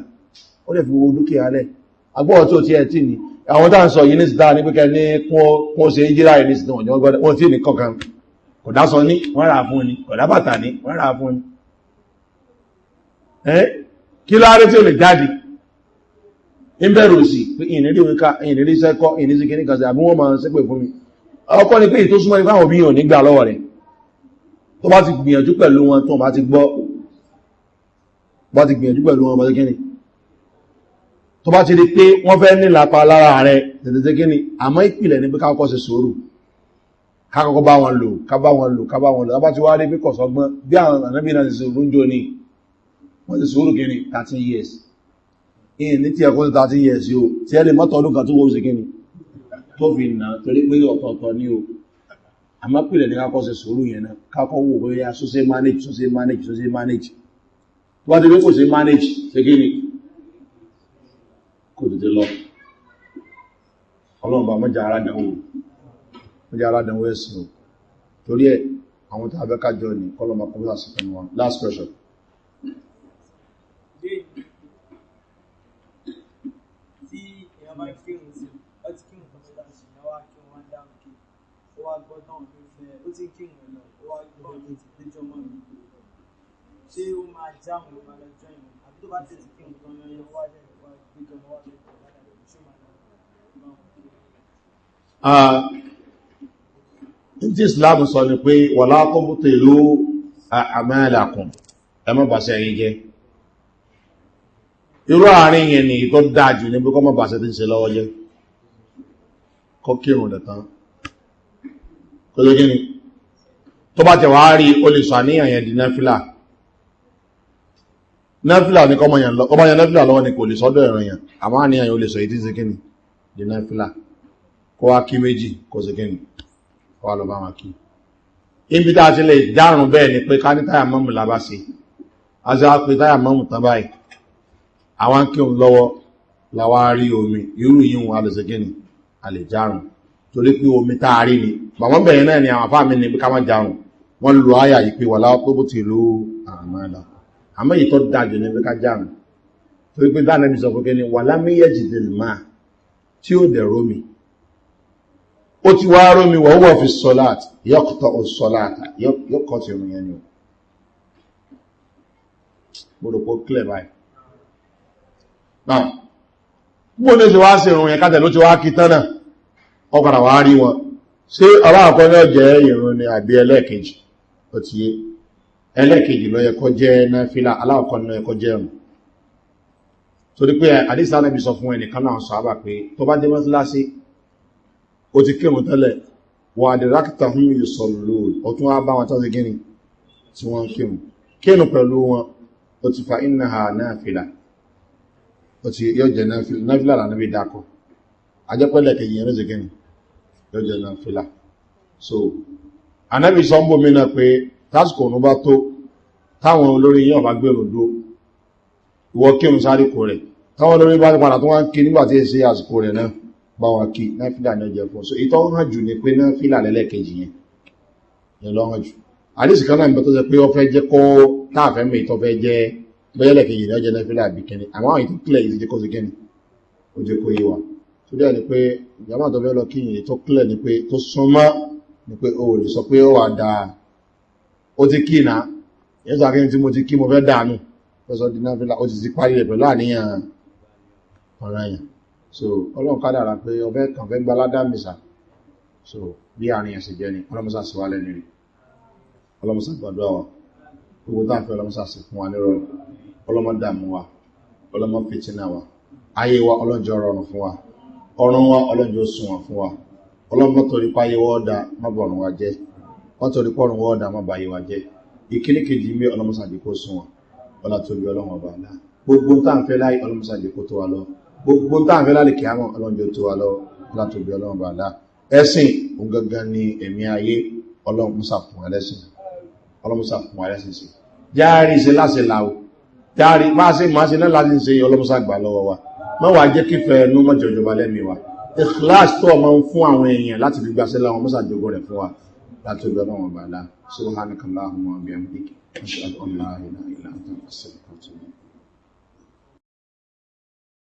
ó lè fi wo dúkìá rẹ̀ agbọ́ọ̀ tí ó ti ẹ̀ tí ni àwọn dáa ń sọ yìí ní sídá ní pẹ́kẹ́ ní kún ṣe ìjírá ẹ̀ ní sídá wọ́n tí ní kọ̀kan kò dá sọ ní wọ́n rà fún ni kò dá bàtà ní wọ́n rà fún ni kí láàrí tí ó lè jáde ń bẹ̀rù sí pé ìnírí wíká ìnírí sẹ́kọ́ ìnírí kí ní kan sí àbí wọ́n máa ń sẹ́pẹ̀ fún mi ọkọ́ ni pé ìtó súnmọ́ ní fáwọn òbí yàn nígbà lọ́wọ́ rẹ̀ tó bá ti gbìyànjú pẹ̀lú wọn tó bá ti gbọ́ bá ti gbìyànjú pẹ̀lú wọn bá ti kíni tó bá ti rí pé wọ́n fẹ́ nílapa lára rẹ̀ tẹ̀tẹ̀tẹ̀ kíni àmọ́ ìpìlẹ̀ ní pé káàkọ́ sí sùúrù káàkọ́ bá wọn lò lábá ti wá rí pé kọ̀sọ́gbọ́n bí àwọn ànábì náà ti sùúrù ń jò ní wọ́n ti sùúrù kíni 13 years ìyìn ní tí ẹ̀kọ́ 13 years yóò tí ẹ lè mọ́tọ̀ ọdún kan tó wọ́n sí kíni tó fi nà torí pé ọ̀tọ̀ọ̀tọ̀ ní o àmọ́ pìlẹ̀ ní káàkọ́ sí sùúrù yẹn náà káàkọ́ wò bóyá sóṣe manage tó bá ti pé kò sí manage ṣe kíni kò tètè lọ ọlọ́run bá mọ́jà aládánwò ẹ̀sìn o torí ẹ̀ àwọn tàbí kájọ ní kọlọmọ kọmọ́lá sí fẹ́ wọn last question tí èèyàn máa kírun sí ọtí kírun kọmọ́lá sí náwà kí wọ́n dáhùn kí ó wá gbọ́dọ̀ ló fẹ́ ó ti kírun lọ ó wá gbọ́dọ̀ ló ti péjọ mọ́ mi ṣé ó máa jáwọn ló máa lọ jọ ìwọ̀n àbí tó bá tẹ̀sí kírun tán lọ wá jẹ́ ìwà péjọ mọ́ wá lọ́jọ́ tí Islam sọ ni pé wala tubtilu a'malakum ẹ má bàṣẹ yìí jẹ́ irú àárín yẹn ni tó dájú ní bí kọ́ má bàṣẹ tí ń ṣe lọ́wọ́ jẹ́ kọ́ kírùn dẹ̀ tán kó lé gíní tó bá tẹ̀wà rí o lè sọ àníyàn yẹn di náfílà ní kọ́mọ yẹn náfílà lọ́wọ́ ni kò lè sọ́dọ̀ ẹ̀rọ yẹn àmọ́ àníyàn yẹn o lè sọ ìdí sí kíní di náfílà kó wá kí méjì kó sí kíní kó wá lọ bá wọn kí ibi tá a ti lè dárùn bẹ́ẹ̀ ni pé ká ní táyà mọ́mù lábá sí a ti wá pé táyà mọ́mù tán báyìí àwọn kí òun lọ́wọ́ láwá rí omi irú yíhun a lè sí kíní a lè járùn torí pé omi tá a rí ni bàwọn bẹ̀rẹ̀ náà ni àwọn afá mi ní pé ká má járùn wọ́n lu áyà yìí pé wà láwọ́ pé bó ti lú àmàlà àmọ́ èyí tó dájú ní pé ká járùn torí pé dáná bí sọ pé kíní wà lámíyẹ̀jì dèlùmá tí ó dẹ̀ rómi ó ti wá rómi wọ́wọ́ fi sọ́láàtì yọ́kọ̀tọ̀ ò sọ́láàtà yọ́kọ̀ ti rìn yẹn ni ó gbọ́dọ̀pọ̀ clear báyìí náà gbogbo ní ṣe wá sí ìrùn yẹn kátẹ̀ ló ti wá kí tánà ọkàrà wá rí wọn ṣé aláàkọ́ náà jẹ́ ìrùn ni àbí ẹlẹ́ẹ̀kejì ó ti yé ẹlẹ́ẹ̀kejì ló yẹ kó jẹ́ náfílà aláàkọ́ náà yẹ kó jẹ́ ìrùn torí pé àdísà náà bí sọ fún ẹnìkan náà sọ àbà pé tó bá dé mọ́sálásí ó ti kírun tẹ́lẹ̀ wà àdìrákítà fún ìsọ̀lù ó tún wá bá wọn tán sí gíní tí wọ́n kírun pẹ̀lú wọn ó ti fa iná ha náfílà ó ti yóò jẹ náfílà lánàbí dákọ̀ ajẹ́pẹ́lẹ̀ kẹyìn yẹn sí gíní yóò jẹ náfílà so anábì sọ ń bò mí náà pé tásìkò òun bá tó táwọn olórí yóò bá gbèrò dó ìwọ kírun sáré kò rẹ̀ táwọn olórí bá padà tó wọ́n kí nígbà tí è sí àsìkò rẹ̀ náà bá wọn kí náfílà ní ọjọ́ fún so ìtọ́ hàn jù ní pé náfílà lẹ́lẹ́kejì yẹn lọ hàn jù àdísì kan náà ń bẹ tó jẹ́ pé ó fẹ́ jẹ́ kó táàfẹ́ mẹ́ ìtọ́ fẹ́ jẹ́ bẹ́yẹ́lẹ̀kejì ní ọjọ́ náfílà bí kẹni àwọn àwọn ìtọ́ kílẹ̀ ìsìnkú sí kẹni ó jẹ́ kó yé wa tó dẹ́ ni pé ìjọba tó fẹ́ lọ kí yìí tó kílẹ̀ ni pé tó súnmọ́ ni pé o lè sọ pé ó wà dáa ó ti kí náà yẹn sọ akíní tí mo ti kí mo fẹ́ dànù pẹ́sọ́ di náfílà ó ti ti parí rẹ̀ pẹ̀lú àníyàn ọ̀ranyàn so ọlọ́run kádàrá pé ọfẹ́ kàn fẹ́ gba ládàmìsà so bí àníyàn sì jẹ́ ni ọlọ́mọsà sí wá lẹ́nu rí ọlọ́mọsà gbàdúrà wa gbogbo tá à ń fẹ́ ọlọ́mọsà sí fún wa nírọ̀rùn ọlọ́mọ dààmú wa ọlọ́mọ fìtínà wa ayé wa ọlọ́jọ́ rọrùn fún wa ọrùn wa ọlọ́jọ́ sùn wọn fún wa ọlọ́mọ torí páyé wọ́ọ̀dà má bọ̀rùn wa jẹ́ wọ́n torí pọ́rùn wọ́ọ̀dà má báyé wa jẹ́ ìkíní kejì mé ọlọ́mọsà jẹ́ kó sùn wọn ọlá tóbi ọlọ́run ọba ńlá gbogbo tá à ń fẹ́ láyé ọlọ́mọsà jẹ́ kó tó wa lọ gbogbo tá à ń fẹ́ láyé kíámọ̀ ọlọ́jọ́ tó wa lọ ọlá tóbi ọlọ́run ọba ńlá ẹ̀sìn òun gangan ni ẹ̀mí ayé ọlọ́mọsà fún ẹlẹ́sìn ọlọ́mọsà fún ẹlẹ́sìn sí jáàrí ṣe láṣẹ làwọ̀ jáàrí máa ṣe náà láti ṣe ọlọ́mọsà gbà lọ́wọ́ wa mọ́wàá jẹ́ kífẹ́ ẹnu mọ́jọjọba lẹ́mìí wa ìkìláàsì tó ọmọ ń fún àwọn èèyàn láti fi gbàṣẹ́ láwọn mọ́sà jogún rẹ̀ fún wa láti ọjọ́ náà wọn bàálá subhanakallahumma wa bihamdika ashhadu an la ilaha illa anta astaghfiruka